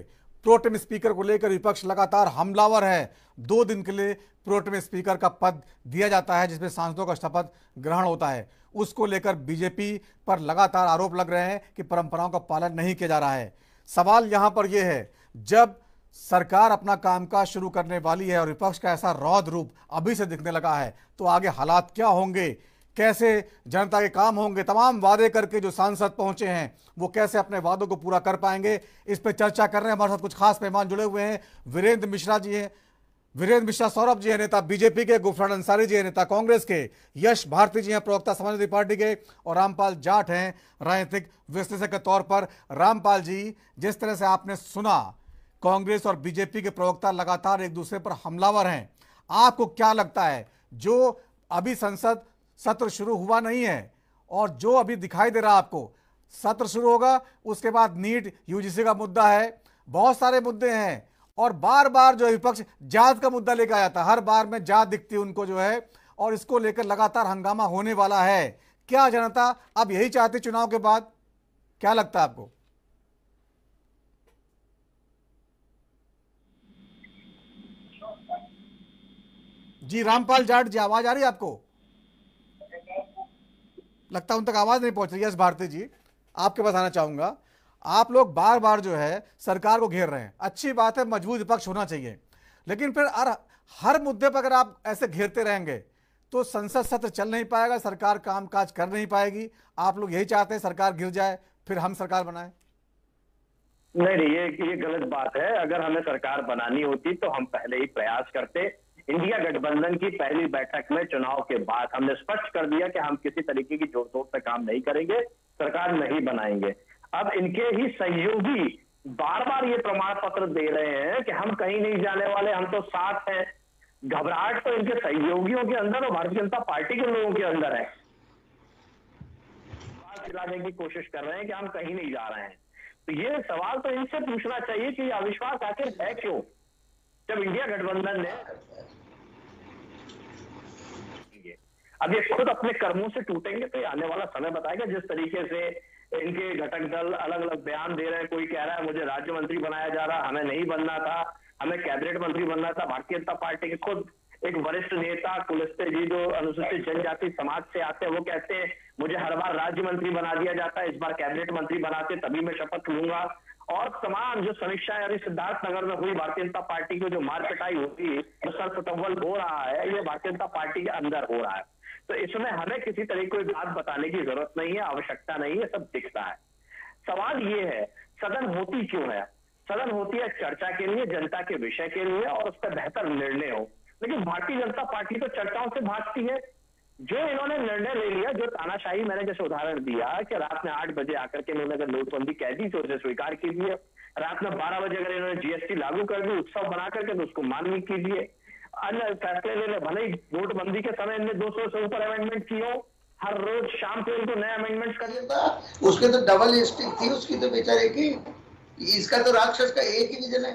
प्रोटेम स्पीकर को लेकर विपक्ष लगातार हमलावर है। 2 दिन के लिए प्रोटेम स्पीकर का पद दिया जाता है, जिसमें सांसदों का शपथ ग्रहण होता है। उसको लेकर बीजेपी पर लगातार आरोप लग रहे हैं कि परंपराओं का पालन नहीं किया जा रहा है। सवाल यहां पर यह है, जब सरकार अपना कामकाज शुरू करने वाली है और विपक्ष का ऐसा रौद्र रूप अभी से दिखने लगा है, तो आगे हालात क्या होंगे, कैसे जनता के काम होंगे, तमाम वादे करके जो सांसद पहुंचे हैं वो कैसे अपने वादों को पूरा कर पाएंगे, इस पर चर्चा कर रहे हैं। हमारे साथ कुछ खास मेहमान जुड़े हुए हैं। वीरेंद्र मिश्रा जी हैं, वीरेंद्र मिश्रा सौरभ जी हैं नेता बीजेपी के, गुफरान अंसारी जी हैं नेता कांग्रेस के, यश भारती जी हैं प्रवक्ता समाजवादी पार्टी के, और रामपाल जाट हैं राजनीतिक विश्लेषक के तौर पर। रामपाल जी, जिस तरह से आपने सुना, कांग्रेस और बीजेपी के प्रवक्ता लगातार एक दूसरे पर हमलावर हैं। आपको क्या लगता है, जो अभी संसद सत्र शुरू हुआ नहीं है और जो अभी दिखाई दे रहा है आपको, सत्र शुरू होगा उसके बाद नीट यूजीसी का मुद्दा है, बहुत सारे मुद्दे हैं, और बार बार जो विपक्ष जात का मुद्दा लेकर आया था, हर बार में जात दिखती उनको जो है, और इसको लेकर लगातार हंगामा होने वाला है। क्या जनता अब यही चाहती चुनाव के बाद? क्या लगता है आपको? जी रामपाल जाट जी, आवाज आ रही है आपको? लगता है उन तक आवाज नहीं पहुंच रही। यश भारती जी, आपके पास आना चाहूंगा। आप लोग बार बार जो है सरकार को घेर रहे हैं, अच्छी बात है, मजबूत विपक्ष होना चाहिए, लेकिन फिर हर मुद्दे पर अगर आप ऐसे घेरते रहेंगे तो संसद सत्र चल नहीं पाएगा, सरकार कामकाज कर नहीं पाएगी। आप लोग यही चाहते हैं सरकार गिर जाए फिर हम सरकार बनाए? नहीं, ये गलत बात है। अगर हमें सरकार बनानी होती तो हम पहले ही प्रयास करते। इंडिया गठबंधन की पहली बैठक में चुनाव के बाद हमने स्पष्ट कर दिया कि हम किसी तरीके की जोड़ तोड़ पे काम नहीं करेंगे, सरकार नहीं बनाएंगे। अब इनके ही सहयोगी बार बार ये प्रमाण पत्र दे रहे हैं कि हम कहीं नहीं जाने वाले, हम तो साथ हैं। घबराहट तो इनके सहयोगियों के अंदर और भारतीय जनता पार्टी के लोगों के अंदर है। दिलाने की कोशिश कर रहे हैं कि हम कहीं नहीं जा रहे हैं। तो ये सवाल तो इनसे पूछना चाहिए कि अविश्वास आखिर है क्यों, जब इंडिया गठबंधन ने अब ये खुद अपने कर्मों से टूटेंगे तो ये आने वाला समय बताएगा। जिस तरीके से इनके घटक दल अलग अलग बयान दे रहे हैं, कोई कह रहा है मुझे राज्य मंत्री बनाया जा रहा, हमें नहीं बनना था, हमें कैबिनेट मंत्री बनना था। भारतीय जनता पार्टी के खुद एक वरिष्ठ नेता कुलस्ते जी जो अनुसूचित जनजाति समाज से आते हैं, वो कहते हैं मुझे हर बार राज्य मंत्री बना दिया जाता है, इस बार कैबिनेट मंत्री बनाते तभी मैं शपथ लूंगा। और तमाम जो समीक्षा यानी सिद्धार्थनगर में हुई भारतीय जनता पार्टी की जो मारपिटाई हुई, जो सरपटव्वल हो रहा है, ये भारतीय जनता पार्टी के अंदर हो रहा है। तो इसमें हमें किसी तरह की कोई बात बताने की जरूरत नहीं है, आवश्यकता नहीं है, सब दिखता है। सवाल ये है सदन होती क्यों है? सदन होती है चर्चा के लिए, जनता के विषय के लिए, और उस पर बेहतर निर्णय हो। लेकिन भारतीय जनता पार्टी तो चर्चाओं से भागती है। जो इन्होंने निर्णय ले लिया, जो तानाशाही मैंने जैसे उदाहरण दिया कि रात में 8 बजे आकर के इन्होंने अगर नोटबंदी कह दी तो उसे स्वीकार कीजिए, रात में 12 बजे अगर इन्होंने जीएसटी लागू कर दी उत्सव बना करके तो उसको मान्य कीजिए, अन्य फैसले ले ले, भले ही नोटबंदी के समय इनने 200 से ऊपर अमेंडमेंट किए हो, हर रोज शाम को इनको नए अमेंडमेंट कर देता। उसके तो डबल स्टिक थी उसकी तो बेचारे की, इसका तो राक्षस का एक ही विजन है।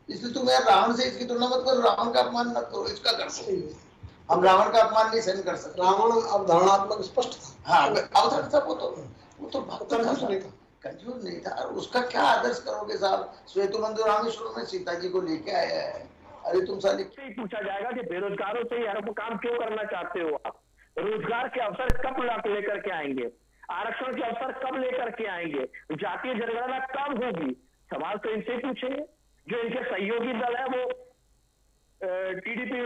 इसलिए तुम यार रावण से इसकी तुलना मत करो, रावण का अपमान मत करो, इसका कर सकते। हम रावण का अपमान नहीं सहन कर सकते। रावण अवधारणात्मक स्पष्ट था। हाँ अवधारण था, वो तो भक्त नहीं था, कंफ्यूज नहीं था। उसका क्या आदर्श करोगे साहब? श्वेतमंदिर रामेश्वर में सीता जी को लेके आया है। अरे तुम साले पूछा जाएगा कि बेरोजगारों से यार वो काम क्यों करना चाहते हो आप? रोजगार के अवसर कब लेकर के आएंगे? आरक्षण के अवसर कब लेकर के आएंगे? जातीय जनगणना कब होगी? सवाल तो इनसे पूछेंगे। जो इनके सहयोगी दल है वो टीडीपी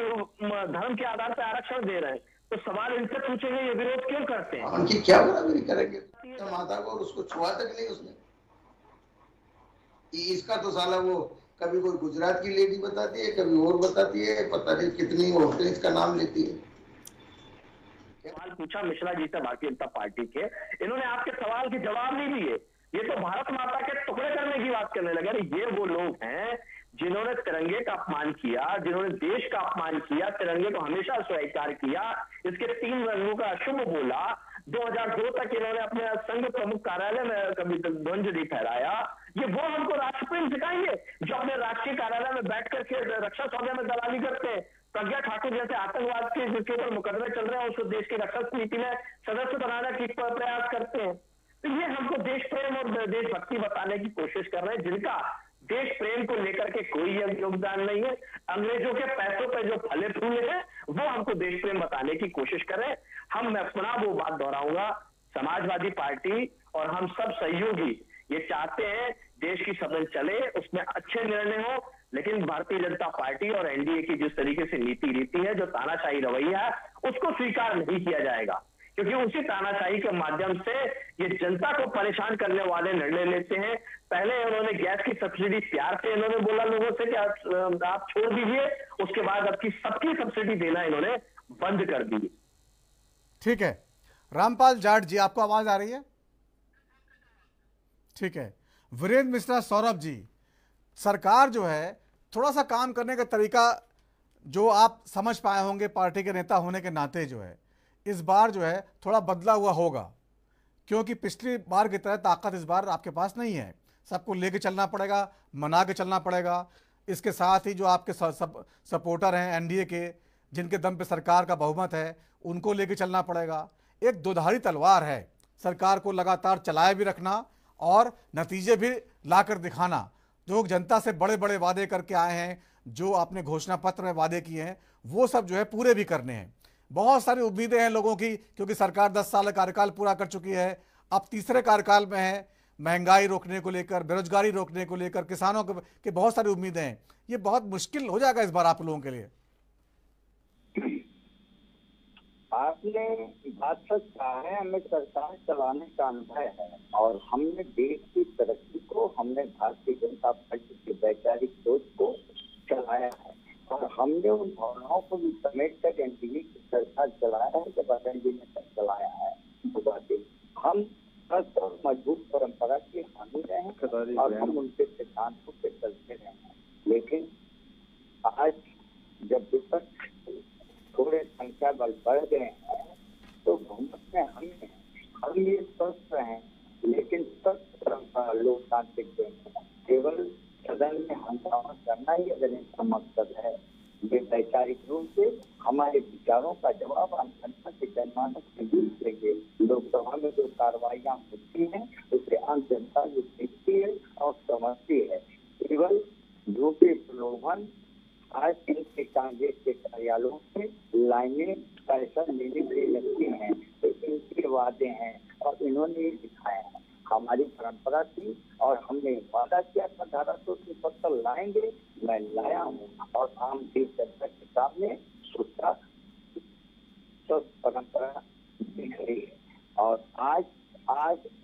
धर्म के आधार पर आरक्षण दे रहे हैं, तो सवाल इनसे पूछेंगे ये विरोध क्यों करते हैं? उनकी क्या बराबरी करेंगे माता को? और उसको छुआ तक नहीं उसने। इसका तो साला वो कभी कोई गुजरात की लेडी बताती है, कभी और बताती है, पता नहीं कितनी औरतें इसका नाम लेती है। सवाल पूछा मिश्रा जी से भारतीय जनता पार्टी के, इन्होंने आपके सवाल के जवाब नहीं दिए। ये तो भारत माता के टुकड़े करने की बात करने लगे। ये वो लोग हैं जिन्होंने तिरंगे का अपमान किया, जिन्होंने देश का अपमान किया, तिरंगे को हमेशा स्वीकार किया, इसके 3 रंगों का अशुभ बोला। 2002 तक इन्होंने अपने संघ प्रमुख कार्यालय में कभी ध्वज नहीं फहराया। ये वो हमको राष्ट्रप्रेम सिखाएंगे जो अपने राष्ट्रीय कार्यालय में बैठ करके रक्षा सौदे में दलाली करते हैं। प्रज्ञा ठाकुर जैसे आतंकवाद के जिसके ऊपर मुकदमे चल रहे हैं उसको देश की रक्षा समिति में सदस्य बनाने की प्रयास करते हैं। तो ये हमको देश प्रेम और देशभक्ति बताने की कोशिश कर रहे हैं, जिनका देश प्रेम को लेकर के कोई योगदान नहीं है। अंग्रेजों के पैसों पे जो फले फूले हैं वो हमको देश प्रेम बताने की कोशिश कर रहे हैं। मैं पुनः वो बात दोहराऊंगा, समाजवादी पार्टी और हम सब सहयोगी ये चाहते हैं देश की सदन चले, उसमें अच्छे निर्णय हो, लेकिन भारतीय जनता पार्टी और एनडीए की जिस तरीके से नीति रीति है, जो तानाशाही रवैया है, उसको स्वीकार नहीं किया जाएगा। क्योंकि उसी तानाशाही के माध्यम से ये जनता को परेशान करने वाले निर्णय लेते हैं। पहले उन्होंने गैस की सब्सिडी प्यार से इन्होंने बोला लोगों से कि आप छोड़ दीजिए, उसके बाद अब की सबकी सब्सिडी देना इन्होंने बंद कर दी। ठीक है, रामपाल जाट जी आपको आवाज आ रही है? ठीक है, वीरेंद्र मिश्रा सौरभ जी, सरकार जो है थोड़ा सा काम करने का तरीका जो आप समझ पाए होंगे पार्टी के नेता होने के नाते, जो है इस बार जो है थोड़ा बदला हुआ होगा, क्योंकि पिछली बार की तरह ताकत इस बार आपके पास नहीं है। सबको लेके चलना पड़ेगा, मना के चलना पड़ेगा। इसके साथ ही जो आपके सपोर्टर हैं एनडीए के, जिनके दम पे सरकार का बहुमत है, उनको लेके चलना पड़ेगा। एक दोधारी तलवार है, सरकार को लगातार चलाए भी रखना और नतीजे भी लाकर दिखाना। जो जनता से बड़े बड़े वादे करके आए हैं, जो आपने घोषणा पत्र में वादे किए हैं, वो सब जो है पूरे भी करने हैं। बहुत सारी उम्मीदें हैं लोगों की, क्योंकि सरकार 10 साल का कार्यकाल पूरा कर चुकी है, अब तीसरे कार्यकाल में है। महंगाई रोकने को लेकर, बेरोजगारी रोकने को लेकर, किसानों के बहुत सारी उम्मीदें हैं। ये बहुत मुश्किल हो जाएगा इस बार आप लोगों के लिए। आपने बात सच कहा है, हमें सरकार चलाने का अनुभव है और हमने देश की तरक्की को, हमने भारतीय जनता पार्टी की वैचारिक सोच को चलाया है और हमने उन भावनाओं को भी समेट कर एनडीए की सरकार चलाया है, जब एनडीए ने चलाया है। हम स्वस्थ और मजबूत परंपरा के हामी रहे हैं और हम उनके सिद्धांतों पे चलते रहे हैं। लेकिन आज जब विपक्ष थोड़े संख्या बल बढ़ गए हैं तो बहुमत में हम ये स्वस्थ हैं, लेकिन स्वस्थ परंपरा लोकतांत्रिक केवल सदन में हंगामा करना ही अगर इनका मकसद है, ये वैचारिक रूप से हमारे विचारों का जवाब हम जनता के जनमानस में यूज देंगे। लोकसभा में जो कार्रवाइयाँ होती हैं उसे आम जनता जो देखती है और समझती है। केवल झूठे प्रलोभन, आज इनके कांग्रेस के कार्यालयों से लाइनें पैसा लेने के लिए लगती हैं, तो इनके वादे हैं और इन्होंने ये दिखाया है। हमारी परंपरा थी और हमने वादा किया था धारा 273 लाएंगे, मैं लाया हूँ और आम देश जनता के सामने सुस्ता परंपरा दिख रही है। और आज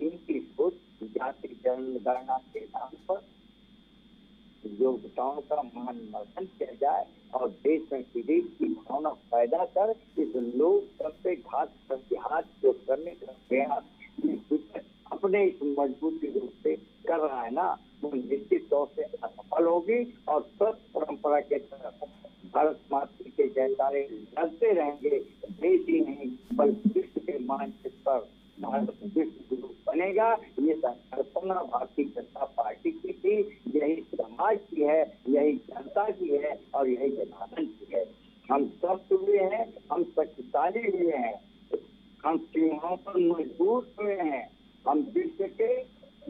इनकी सोच जाति जनगणना के नाम पर योग्यताओं का मान मर्दन किया जाए और देश में विदेश की भावना पैदा कर इस लोकतंत्र घात हाथ जो करने का प्रयास अपने इस मजबूती रूप से कर रहा है ना, वो निश्चित तौर से असफल होगी और सब परंपरा के तरफ भारत माता के जयकारे लगते रहेंगे। देश ही नहीं बल्कि विश्व के मानचित्र पर भारत विश्व गुरु बनेगा। ये संकल्पना भारतीय जनता पार्टी की थी, यही समाज की है, यही जनता की है और यही जनार्दन की है। हम स्वस्थ हुए हैं, हम शक्तिशाली हुए हैं, हम सीमाओं पर मजबूत हुए हैं, हम विश्व के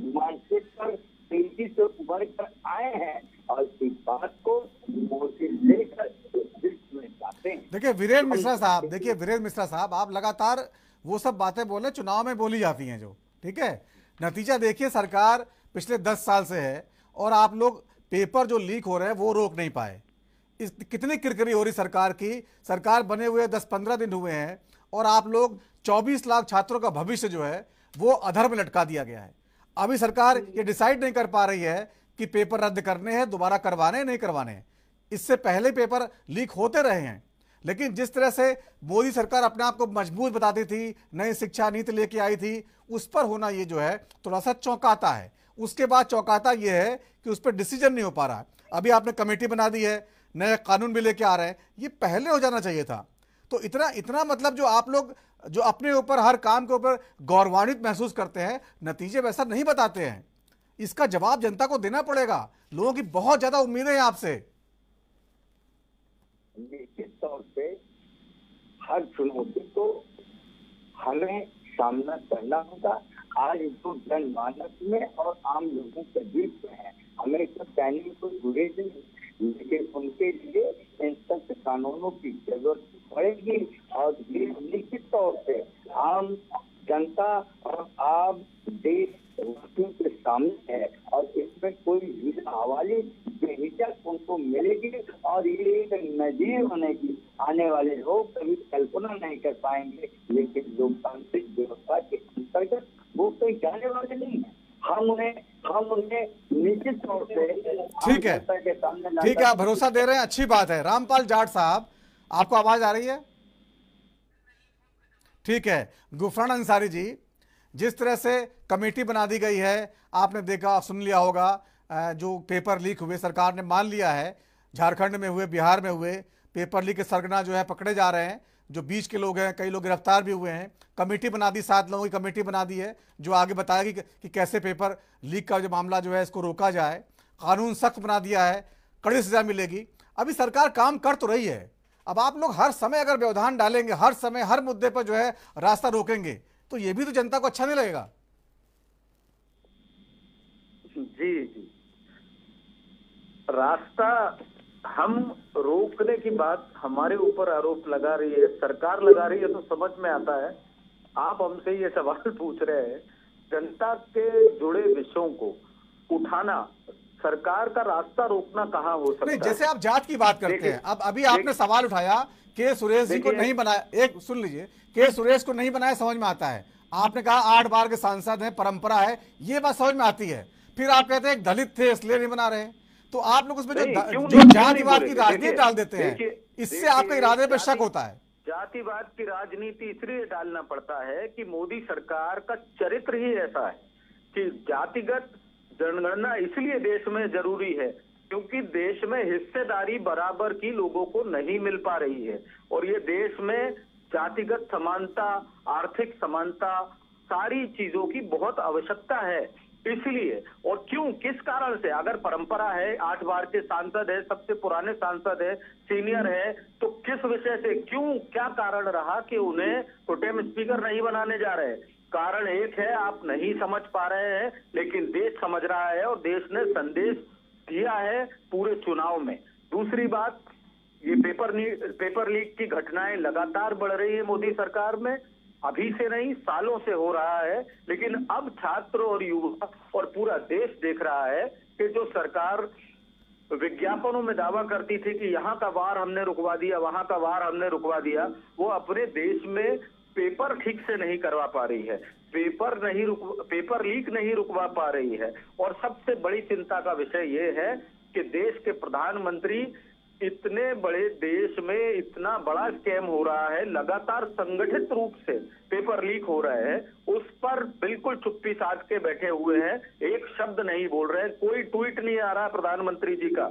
मानचित्र पर तेजी से उभर कर आए हैं और इस बात को मोदी लेकर विश्व में जाते हैं। देखिए वीरेंद्र मिश्रा साहब, आप लगातार वो सब बातें बोले चुनाव में बोली जाती हैं जो, ठीक है, नतीजा देखिए सरकार पिछले 10 साल से है और आप लोग पेपर जो लीक हो रहे हैं वो रोक नहीं पाए। कितनी किरकिरी हो रही सरकार की, सरकार बने हुए 10-15 दिन हुए हैं और आप लोग 24 लाख छात्रों का भविष्य जो है वो अधर में लटका दिया गया है। अभी सरकार ये डिसाइड नहीं कर पा रही है कि पेपर रद्द करने हैं, दोबारा करवाने नहीं करवाने। इससे पहले पेपर लीक होते रहे हैं, लेकिन जिस तरह से मोदी सरकार अपने आप को मजबूत बताती थी, नई शिक्षा नीति लेके आई थी, उस पर होना ये जो है थोड़ा सा चौंकाता है। उसके बाद चौंकाता ये है कि उस पर डिसीजन नहीं हो पा रहा। अभी आपने कमेटी बना दी है, नए कानून भी लेके आ रहे हैं, ये पहले हो जाना चाहिए था। तो इतना मतलब जो आप लोग जो अपने ऊपर हर काम के ऊपर गौरवान्वित महसूस करते हैं, नतीजे वैसा नहीं बताते हैं। इसका जवाब जनता को देना पड़ेगा। लोगों की बहुत ज्यादा उम्मीदें हैं आपसे। निश्चित तौर पे हर चुनौती को हमें सामना करना होगा। आज जो जनमानस में और आम लोगों के बीच में है, हमें तो कहने को जुड़े नहीं, लेकिन उनके लिए इन सख्त कानूनों की जरूरत पड़ेगी और ये निश्चित तौर से आम जनता और आम देश के सामने है और इसमें कोई हवाले बेहिचक उनको मिलेगी और ये एक नजीर बनेगी। आने वाले लोग कभी कल्पना नहीं कर पाएंगे, लेकिन लोकतांत्रिक व्यवस्था के अंतर्गत वो कोई जाने वाले नहीं है। हम उन्हें निश्चित तौर से ठीक है, आप भरोसा दे रहे हैं, अच्छी बात है। रामपाल जाट साहब, आपको आवाज आ रही है? ठीक है। गुफरान अंसारी जी, जिस तरह से कमेटी बना दी गई है, आपने देखा सुन लिया होगा, जो पेपर लीक हुए सरकार ने मान लिया है, झारखंड में हुए, बिहार में हुए, पेपर लीक के सरगना जो है पकड़े जा रहे हैं। जो बीच के लोग हैं, कई लोग गिरफ्तार भी हुए हैं। कमेटी बना दी, 7 लोगों की कमेटी बना दी है जो आगे बताएगी कि कैसे पेपर लीक का जो मामला जो है इसको रोका जाए। कानून सख्त बना दिया है, कड़ी सजा मिलेगी। अभी सरकार काम कर तो रही है। अब आप लोग हर समय अगर व्यवधान डालेंगे, हर समय हर मुद्दे पर जो है रास्ता रोकेंगे, तो ये भी तो जनता को अच्छा नहीं लगेगा। जी, रास्ता हम रोकने की बात हमारे ऊपर आरोप लगा रही है, सरकार लगा रही है, तो समझ में आता है। आप हमसे ये सवाल पूछ रहे हैं, जनता के जुड़े विषयों को उठाना, सरकार का रास्ता रोकना कहाँ हो सकता है? जैसे आप जात की बात करते हैं, अब अभी आपने सवाल उठाया के सुरेश जी को नहीं बनाया, एक सुन लीजिए, के सुरेश को नहीं बनाया, समझ में आता है। आपने कहा 8 बार के सांसद हैं, परंपरा है, ये बात समझ में आती है। फिर आप कहते हैं दलित थे इसलिए नहीं बना रहे। तो आप लोग उसमें जो जातिवाद की राजनीति डाल देते हैं, इससे आपके इरादे पर शक होता है। जातिवाद की राजनीति इसलिए डालना पड़ता है कि मोदी सरकार का चरित्र ही ऐसा है कि जातिगत जनगणना इसलिए देश में जरूरी है क्योंकि देश में हिस्सेदारी बराबर की लोगों को नहीं मिल पा रही है और ये देश में जातिगत समानता, आर्थिक समानता, सारी चीजों की बहुत आवश्यकता है। इसलिए, और क्यों, किस कारण से, अगर परंपरा है, 8 बार के सांसद है, सबसे पुराने सांसद है, सीनियर है, तो किस विषय से, क्यों, क्या कारण रहा कि उन्हें प्रोटेम स्पीकर नहीं बनाने जा रहे? कारण एक है, आप नहीं समझ पा रहे हैं, लेकिन देश समझ रहा है और देश ने संदेश दिया है पूरे चुनाव में। दूसरी बात, ये पेपर लीक की घटनाएं लगातार बढ़ रही है मोदी सरकार में अभी से नहीं, सालों से हो रहा है। लेकिन अब छात्र और युवा और पूरा देश देख रहा है कि जो सरकार विज्ञापनों में दावा करती थी कि यहाँ का वार हमने रुकवा दिया, वहां का वार हमने रुकवा दिया, वो अपने देश में पेपर ठीक से नहीं करवा पा रही है, पेपर लीक नहीं रुकवा पा रही है। और सबसे बड़ी चिंता का विषय ये है कि देश के प्रधानमंत्री, इतने बड़े देश में इतना बड़ा स्कैम हो रहा है, लगातार संगठित रूप से पेपर लीक हो रहे हैं, उस पर बिल्कुल चुप्पी साध के बैठे हुए हैं, एक शब्द नहीं बोल रहे हैं, कोई ट्वीट नहीं आ रहा प्रधानमंत्री जी का।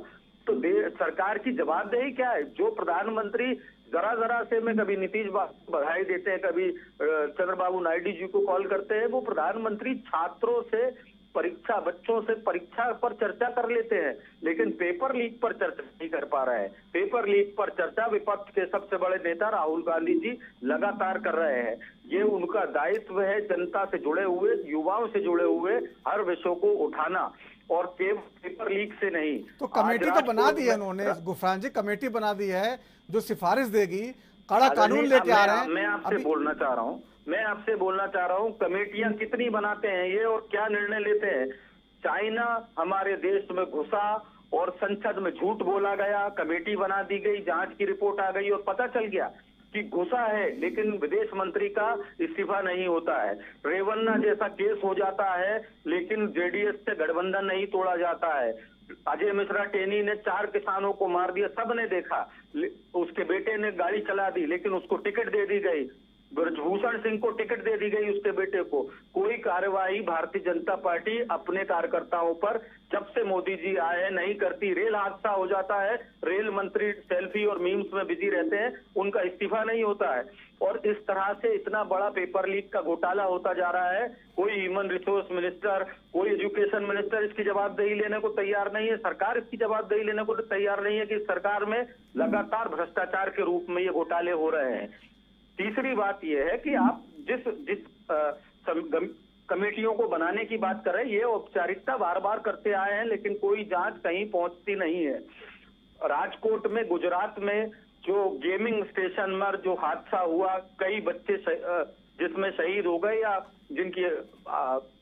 तो सरकार की जवाबदेही क्या है? जो प्रधानमंत्री जरा से में कभी नीतीश बाबू बधाई देते हैं, कभी चंद्रबाबू नायडू जी को कॉल करते हैं, वो प्रधानमंत्री छात्रों से बच्चों से परीक्षा पर चर्चा कर लेते हैं, लेकिन पेपर लीक पर चर्चा नहीं कर पा रहे हैं। पेपर लीक पर चर्चा विपक्ष के सबसे बड़े नेता राहुल गांधी जी लगातार कर रहे हैं। ये उनका दायित्व है, जनता से जुड़े हुए, युवाओं से जुड़े हुए हर विषयों को उठाना, और पेपर लीक से नहीं। तो कमेटी तो बना दी है उन्होंने, गुफरान जी, कमेटी बना दी है जो सिफारिश देगी, कड़ा कानून लेके आ रहे हैं। मैं आपसे बोलना चाह रहा हूँ, कमेटियां कितनी बनाते हैं ये और क्या निर्णय लेते हैं? चाइना हमारे देश में घुसा और संसद में झूठ बोला गया, कमेटी बना दी गई, जांच की रिपोर्ट आ गई और पता चल गया कि घुसा है, लेकिन विदेश मंत्री का इस्तीफा नहीं होता है। रेवन्ना जैसा केस हो जाता है, लेकिन जेडीएस से गठबंधन नहीं तोड़ा जाता है। अजय मिश्रा टेनी ने 4 किसानों को मार दिया, सबने देखा, उसके बेटे ने गाड़ी चला दी, लेकिन उसको टिकट दे दी गई। ब्रजभूषण सिंह को टिकट दे दी गई, उसके बेटे को। कोई कार्यवाही भारतीय जनता पार्टी अपने कार्यकर्ताओं पर जब से मोदी जी आए हैं नहीं करती। रेल हादसा हो जाता है, रेल मंत्री सेल्फी और मीम्स में बिजी रहते हैं, उनका इस्तीफा नहीं होता है। और इस तरह से इतना बड़ा पेपर लीक का घोटाला होता जा रहा है, कोई ह्यूमन रिसोर्स मिनिस्टर, कोई एजुकेशन मिनिस्टर इसकी जवाबदेही लेने को तैयार नहीं है, सरकार इसकी जवाबदेही लेने को तैयार नहीं है कि सरकार में लगातार भ्रष्टाचार के रूप में ये घोटाले हो रहे हैं। तीसरी बात यह है कि आप जिस कमेटियों को बनाने की बात कर रहे हैं, ये औपचारिकता बार बार करते आए हैं, लेकिन कोई जांच कहीं पहुंचती नहीं है। राजकोट में, गुजरात में जो गेमिंग स्टेशन पर जो हादसा हुआ, कई बच्चे जिसमें शहीद हो गए या जिनकी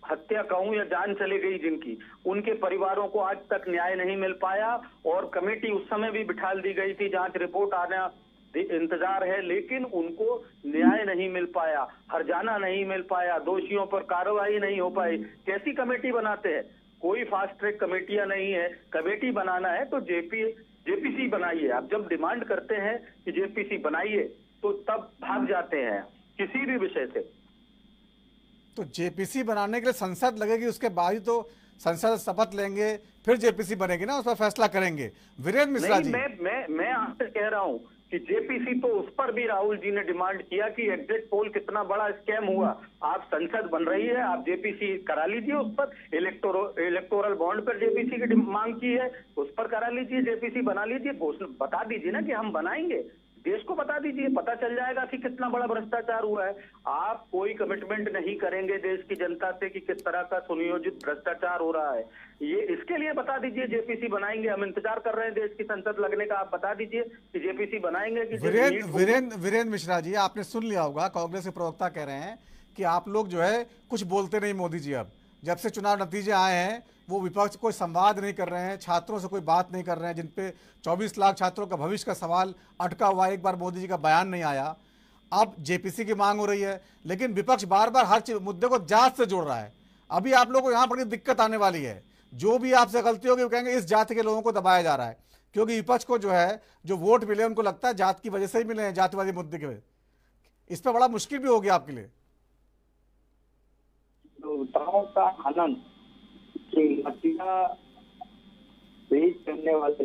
हत्या कहूं या जान चली गई जिनकी, उनके परिवारों को आज तक न्याय नहीं मिल पाया। और कमेटी उस समय भी बिठा दी गई थी, जांच रिपोर्ट आना इंतजार है, लेकिन उनको न्याय नहीं मिल पाया, हर्जाना नहीं मिल पाया, दोषियों पर कार्रवाई नहीं हो पाई। कैसी कमेटी बनाते हैं? कोई फास्ट ट्रैक कमेटियां नहीं है। कमेटी बनाना है तो जेपीसी बनाइए। आप जब डिमांड करते हैं कि जेपीसी बनाइए तो तब भाग जाते हैं किसी भी विषय से। तो जेपीसी बनाने के लिए संसद लगेगी, उसके बाद ही तो संसद शपथ लेंगे, फिर जेपीसी बनेगी ना, उस पर फैसला करेंगे। वीरेंद्र मिश्रा जी, मैं आपसे कह रहा हूं कि जेपीसी, तो उस पर भी राहुल जी ने डिमांड किया कि एग्जिट पोल कितना बड़ा स्कैम हुआ, आप संसद बन रही है, आप जेपीसी करा लीजिए, उस पर इलेक्टोरल बॉन्ड पर जेपीसी की मांग की है, उस पर करा लीजिए, जेपीसी बना लीजिए, घोषणा बता दीजिए ना कि हम बनाएंगे, देश को बता दीजिए, पता चल जाएगा कि कितना बड़ा भ्रष्टाचार हुआ है। आप कोई कमिटमेंट नहीं करेंगे देश की जनता से कि किस तरह का सुनियोजित भ्रष्टाचार हो रहा है, ये इसके लिए बता दीजिए जेपीसी बनाएंगे। हम इंतजार कर रहे हैं देश की संसद लगने का, आप बता दीजिए कि जेपीसी बनाएंगे कि वीरेंद्र मिश्रा जी, आपने सुन लिया होगा, कांग्रेस के प्रवक्ता कह रहे हैं कि आप लोग जो है कुछ बोलते नहीं मोदी जी। अब जब से चुनाव नतीजे आए हैं वो विपक्ष कोई संवाद नहीं कर रहे हैं, छात्रों से कोई बात नहीं कर रहे हैं, जिन पे 24 लाख छात्रों का भविष्य का सवाल अटका हुआ है। एक बार मोदी जी का बयान नहीं आया, अब जेपीसी की मांग हो रही है, लेकिन विपक्ष बार बार हर मुद्दे को जात से जोड़ रहा है। अभी आप लोगों को यहाँ बड़ी दिक्कत आने वाली है, जो भी आपसे गलती होगी वो कहेंगे इस जाति के लोगों को दबाया जा रहा है, क्योंकि विपक्ष को जो है जो वोट मिले उनको लगता है जात की वजह से ही मिले हैं, जातिवादी मुद्दे की वजह। इस पर बड़ा मुश्किल भी होगी आपके लिए। का हनन पेश करने वाले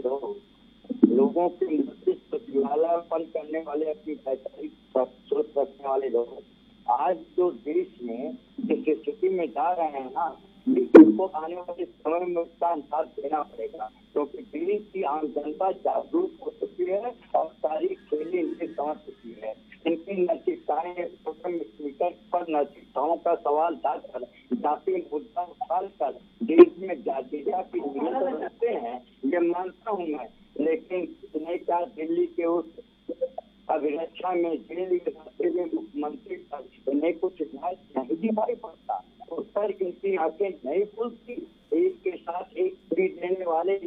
लोगों के मस्तिष्क दिवालापन करने वाले, अपनी वैचारिक सोच रखने वाले लोग आज जो देश में जिस स्थिति में जा रहे हैं ना, उनको आने वाले समय में उसका अंदाज देना पड़ेगा, क्योंकि देश की आम जनता जागरूक हो चुकी है और सारी खेली इनकी समझ चुकी है। इनकी नैतिकताएं स्पीकर पर नैतिकताओं का सवाल डालकर, जाति मुद्दा उछालकर देश में जातिया की नीयत रखते हैं, ये मानता हूँ मैं, लेकिन नहीं क्या दिल्ली के उस अभिरक्षा में जेल में मुख्यमंत्री उन्हें कुछ न्याय नहीं दिखाई पड़ता, उस पर इनकी आंखें नहीं खुलती। एक के साथ एक फ्री देने वाले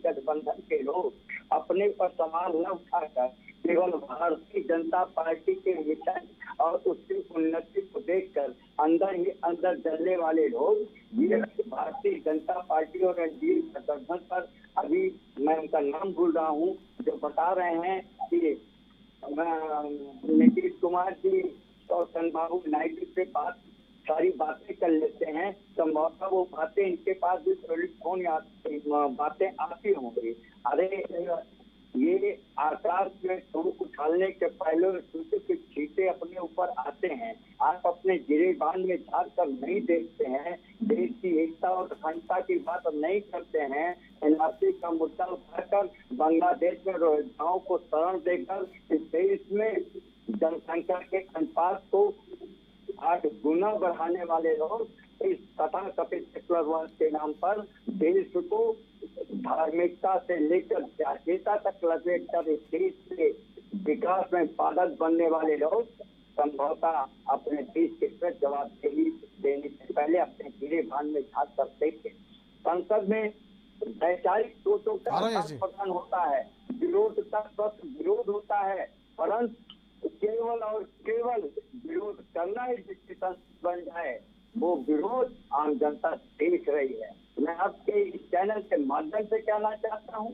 गठबंधन के लोग अपने पर सवाल न उठाकर केवल भारतीय जनता पार्टी के मिशन और उसकी उन्नति को देखकर अंदर ही अंदर जलने वाले लोग ये भारतीय जनता पार्टी और एनडीए गठबंधन पर, अभी मैं उनका नाम भूल रहा हूँ, जो बता रहे हैं कि नीतीश कुमार जी और चंद्रबाबू नायडू से सारी बातें कर लेते हैं, संभवतः वो बातें इनके पास भी टेलीफोन या बातें आती होंगी। अरे ये आकाश में धूप उछालने के पहले सूर्य छींटे अपने ऊपर आते हैं। आप अपने गिरेबान में झांक कर नहीं देखते हैं, देश की एकता और अखंडता की बात नहीं करते हैं। एनआरसी का मुद्दा उठाकर बांग्लादेश में रोहिंग्याओं को शरण देकर इस देश में जनसंख्या के अनुपात को 8 गुना बढ़ाने वाले लोग इस तथाकथित सेकुलरवाद के नाम पर देश को धार्मिकता से लेकर जातीयता तक लपेट कर इस देश के विकास में बाधक बनने वाले लोग संभवतः अपने देश के प्रति जवाबदेही देने से पहले अपने गिरेबान में झांक कर देखें। संसद में वैचारिक सोचों का आदान प्रदान होता है, विरोध का स्वस्थ विरोध होता है, परंतु केवल और केवल विरोध करना ही जिसकी संसद बन जाए वो विरोध आम जनता देख रही है। मैं आपके इस चैनल के माध्यम से कहना चाहता हूँ,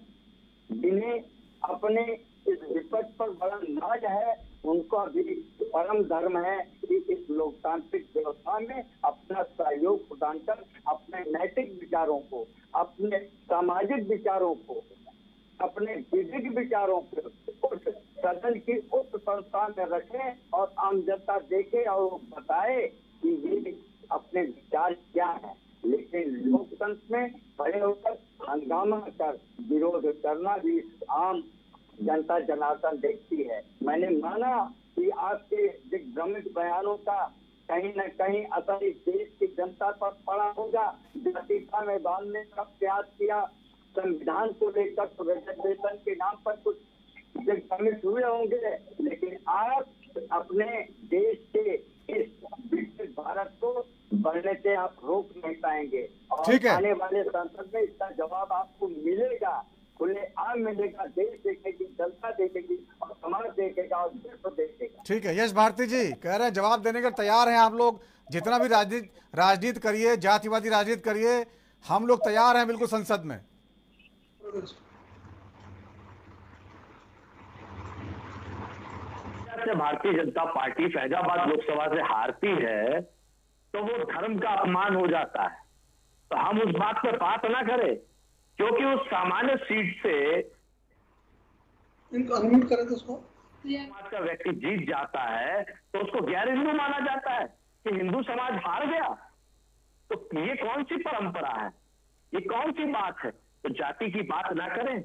जिन्हें अपने इस विपक्ष पर बड़ा नाज है, उनका भी परम धर्म है कि इस लोकतांत्रिक व्यवस्था में अपना सहयोग प्रदान कर अपने नैतिक विचारों को, अपने सामाजिक विचारों को, अपने विधिक विचारों को उस सदन की उच्च संस्था में रखें और आम जनता देखे और बताए कि ये अपने विचार क्या है। लेकिन लोकतंत्र में खड़े होकर हंगामा कर विरोध करना भी आम जनता जनार्दन देखती है। मैंने माना कि आपके दिग्भ्रमित बयानों का कहीं न कहीं असर इस देश की जनता पर पड़ा होगा। जातिता में बांधने का प्रयास किया, संविधान को लेकर तो रिजर्वेशन के नाम पर कुछ दिग्भ्रमित हुए होंगे, लेकिन आप अपने देश के इस विकसित भारत को बढ़ने से आप रोक नहीं पाएंगे और आने वाले संसद में इसका जवाब आपको मिलेगा, खुले आम मिलेगा। देश देखेगी, जनता देखेगी और समाज देखेगा और देश को देखेगा। ठीक है, यश भारती जी कह रहे हैं जवाब देने के तैयार हैं आप लोग, जितना भी राजनीति करिए, जातिवादी राजनीति करिए, हम लोग तैयार हैं बिल्कुल संसद में। भारतीय जनता पार्टी फैजाबाद लोकसभा से हारती है तो वो धर्म का अपमान हो जाता है, तो हम उस बात पर बात ना करें, क्योंकि उस सामान्य सीट से अनम्यूट करें तो उसको समाज का व्यक्ति जीत जाता है तो उसको गैर हिंदू माना जाता है कि हिंदू समाज हार गया। तो ये कौन सी परंपरा है, ये कौन सी बात है? तो जाति की बात ना करें,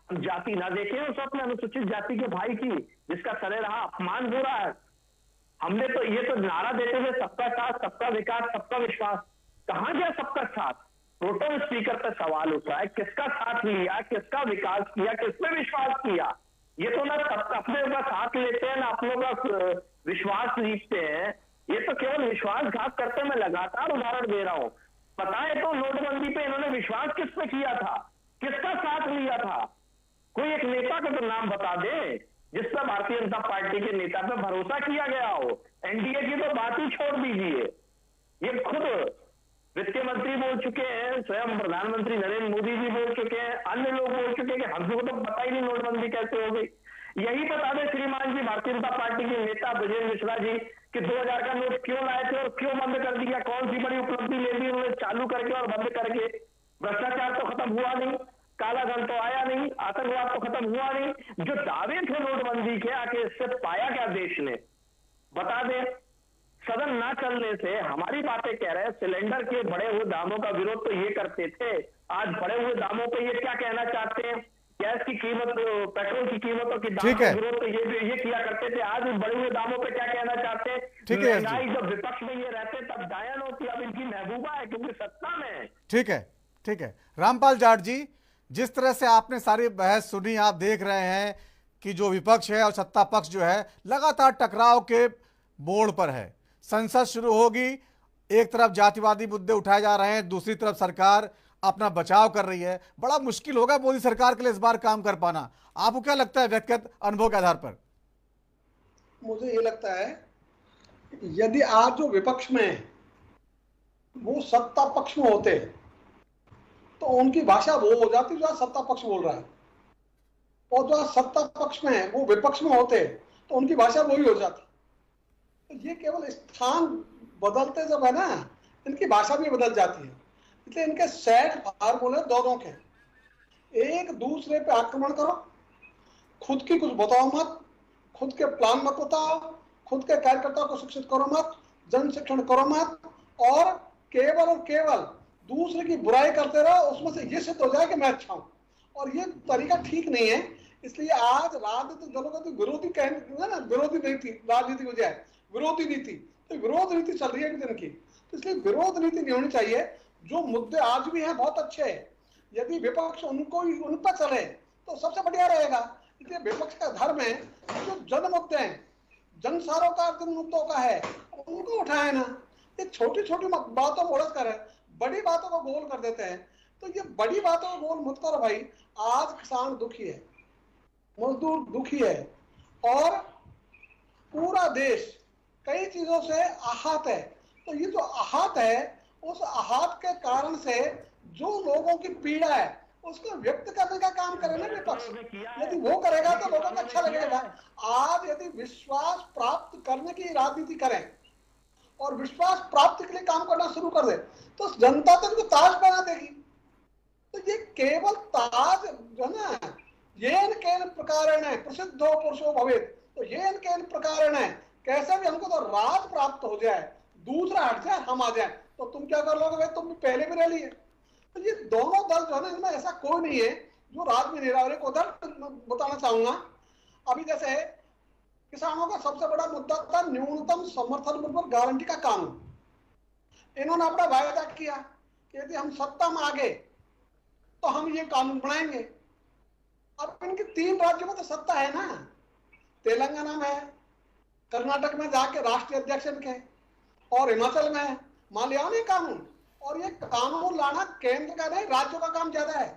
हम जाति ना देखें उस अपने अनुसूचित जाति के भाई की जिसका सरेराह अपमान हो रहा है। हमने तो ये तो नारा देते हुए सबका साथ, सबका विकास, सबका विश्वास, कहां गया सबका साथ? प्रोटेम स्पीकर पर सवाल उठा है, किसका साथ लिया, किसका विकास किया, किसमें विश्वास किया? ये तो ना अपने का साथ लेते हैं ना अपनों का विश्वास जीतते हैं, ये तो केवल विश्वासघात करते। मैं लगातार उदाहरण दे रहा हूं, पता है तो नोटबंदी पे इन्होंने विश्वास किस पे किया था, किसका साथ लिया था? कोई एक नेता का तो नाम बता दे जिस पर भारतीय जनता पार्टी के नेता पे भरोसा किया गया हो। एनडीए की तो बात ही छोड़ दीजिए, ये खुद वित्त मंत्री बोल चुके हैं, स्वयं प्रधानमंत्री नरेंद्र मोदी जी बोल चुके हैं, अन्य लोग बोल चुके हैं कि हमको तो पता ही नहीं नोटबंदी कैसे हो गई। यही बता दें श्रीमान जी भारतीय जनता पार्टी के नेता ब्रजेश मिश्रा जी कि 2000 का नोट क्यों लाए थे और क्यों बंद कर दिया, कौन सी बड़ी उपलब्धि ले ली उन्होंने चालू करके और बंद करके? भ्रष्टाचार तो खत्म हुआ नहीं, काला धन तो आया नहीं, आतंकवाद तो खत्म हुआ नहीं। जो दावे थे नोटबंदी के, आके इससे पाया क्या देश ने? बता दें। सदन ना चलने से हमारी बातें कह रहे हैं, सिलेंडर के बढ़े हुए दामों का विरोध तो ये करते थे, आज बढ़े हुए दामों पे ये क्या कहना चाहते हैं? गैस की कीमत, पेट्रोल की कीमतों की दाम का विरोध तो ये किया करते थे, आज बढ़े हुए दामों पे क्या कहना चाहते हैं? महंगाई जब विपक्ष में ये रहते तब डायन होती, अब इनकी महबूबा है क्योंकि सत्ता में है। ठीक है, ठीक है। रामपाल जाट जी, जिस तरह से आपने सारी बहस सुनी, आप देख रहे हैं कि जो विपक्ष है और सत्ता पक्ष जो है लगातार टकराव के मोड़ पर है। संसद शुरू होगी, एक तरफ जातिवादी मुद्दे उठाए जा रहे हैं, दूसरी तरफ सरकार अपना बचाव कर रही है। बड़ा मुश्किल होगा मोदी सरकार के लिए इस बार काम कर पाना। आपको क्या लगता है व्यक्तिगत अनुभव के आधार पर? मुझे ये लगता है यदि आज जो विपक्ष में है वो सत्ता पक्ष में होते तो उनकी भाषा वो हो जाती जो सत्ता पक्ष बोल रहा है, और जो सत्ता पक्ष में है वो विपक्ष में होते तो उनकी भाषा वही हो जाती। तो ये केवल स्थान बदलते जब है ना, इनकी भाषा भी बदल जाती है। इसलिए इनके सेट फार्मूले दोनों के, एक दूसरे पे आक्रमण करो, खुद की कुछ बताओ मत, खुद के प्लान मत बताओ, खुद के कार्यकर्ताओं को शिक्षित करो मत, जन शिक्षण करो मत, और केवल दूसरे की बुराई करते रहो, उसमें से ये सिद्ध हो जाए कि मैं अच्छा हूं। और ये तरीका ठीक नहीं है। इसलिए आज राजनीतिक दलों का तो विरोधी कहना ना, विरोधी नीति राजनीति हो जाए विरोधी नीति, तो विरोध नीति चल रही है दिन की। तो इसलिए विरोध नीति नहीं होनी चाहिए। जो मुद्दे आज भी हैं बहुत अच्छे हैं, यदि विपक्ष उन पर चले तो सबसे बढ़िया रहेगा। इसलिए विपक्ष का धर्म है जो जन मुद्दे हैं, जन सरोकार जिन मुद्दों का है उनको उठाए ना। ये छोटी छोटी बातों को उलझ कर बड़ी बातों को गोल कर देते हैं। तो ये बड़ी बातों को गोल मत करो भाई। आज किसान दुखी है, मजदूर दुखी है, और पूरा देश कई चीजों से आहत है। तो ये जो आहत है, उस आहत के कारण से जो लोगों की पीड़ा है उसको व्यक्त करने का काम करे ना विपक्ष। यदि वो करेगा तो लोगों को अच्छा लगेगा। आज यदि विश्वास प्राप्त करने की राजनीति करें और विश्वास प्राप्ति के लिए काम करना शुरू कर दे तो जनता तो इनको ताज बना देगी। तो ये केवल ताज जो ना, येन केन प्रकारेण है प्रसिद्धो पुरुषो भवेत्, तो येन केन प्रकारेण है, कैसे भी हमको तो राज प्राप्त हो जाए, दूसरा हट जाए, हम आ जाए, तो तुम क्या कर लोगे भाई, तुम भी पहले भी रह लिए। तो ये दोनों दल जो है ना, इनमें ऐसा कोई नहीं है जो राज में नहीं रहा। और एक उदाहरण बताना चाहूंगा, अभी जैसे किसानों का सबसे बड़ा मुद्दा था न्यूनतम समर्थन मूल्य पर गारंटी का कानून। इन्होंने अपना वायदा किया कि यदि हम सत्ता में आ गए तो हम ये कानून बनाएंगे। अब इनके 3 राज्यों में तो सत्ता है ना, तेलंगाना में है, कर्नाटक में जाके राष्ट्रीय अध्यक्ष के, और हिमाचल में है, मान लिया नहीं कानून। और ये कानून लाना केंद्र का नहीं, राज्यों का काम ज्यादा है।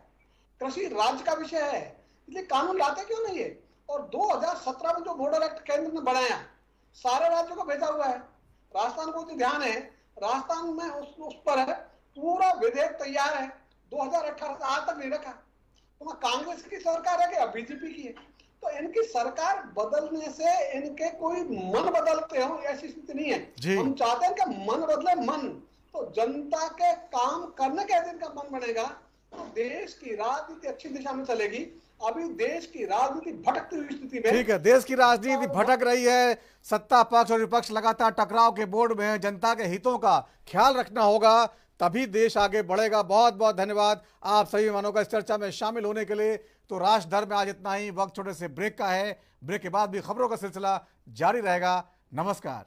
कृषि राज्य का विषय है, इसलिए कानून लाते क्यों नहीं है। और 2017 में जो मॉडल एक्ट केंद्र ने बनाया, सारे राज्यों को भेजा हुआ है। राजस्थान को जो ध्यान है, राजस्थान में उस पर है पूरा विधेयक तैयार है, 2018 से आज तक नहीं रखा। तो कांग्रेस की सरकार है कि बीजेपी की है। तो इनकी सरकार बदलने से इनके कोई मन बदलते हो ऐसी स्थिति नहीं है। हम चाहते हैं कि मन बदले, मन तो जनता के काम करने के दिन का मन बनेगा तो देश की राजनीति अच्छी दिशा में चलेगी। अभी देश की राजनीति भटकती हुई स्थिति में। ठीक है, देश की राजनीति भटक रही है, सत्ता पक्ष और विपक्ष लगातार टकराव के बोर्ड में है। जनता के हितों का ख्याल रखना होगा, तभी देश आगे बढ़ेगा। बहुत बहुत धन्यवाद आप सभी मेहमानों का इस चर्चा में शामिल होने के लिए। तो राष्ट्र धर्म में आज इतना ही। वक्त छोटे से ब्रेक का है, ब्रेक के बाद भी खबरों का सिलसिला जारी रहेगा। नमस्कार।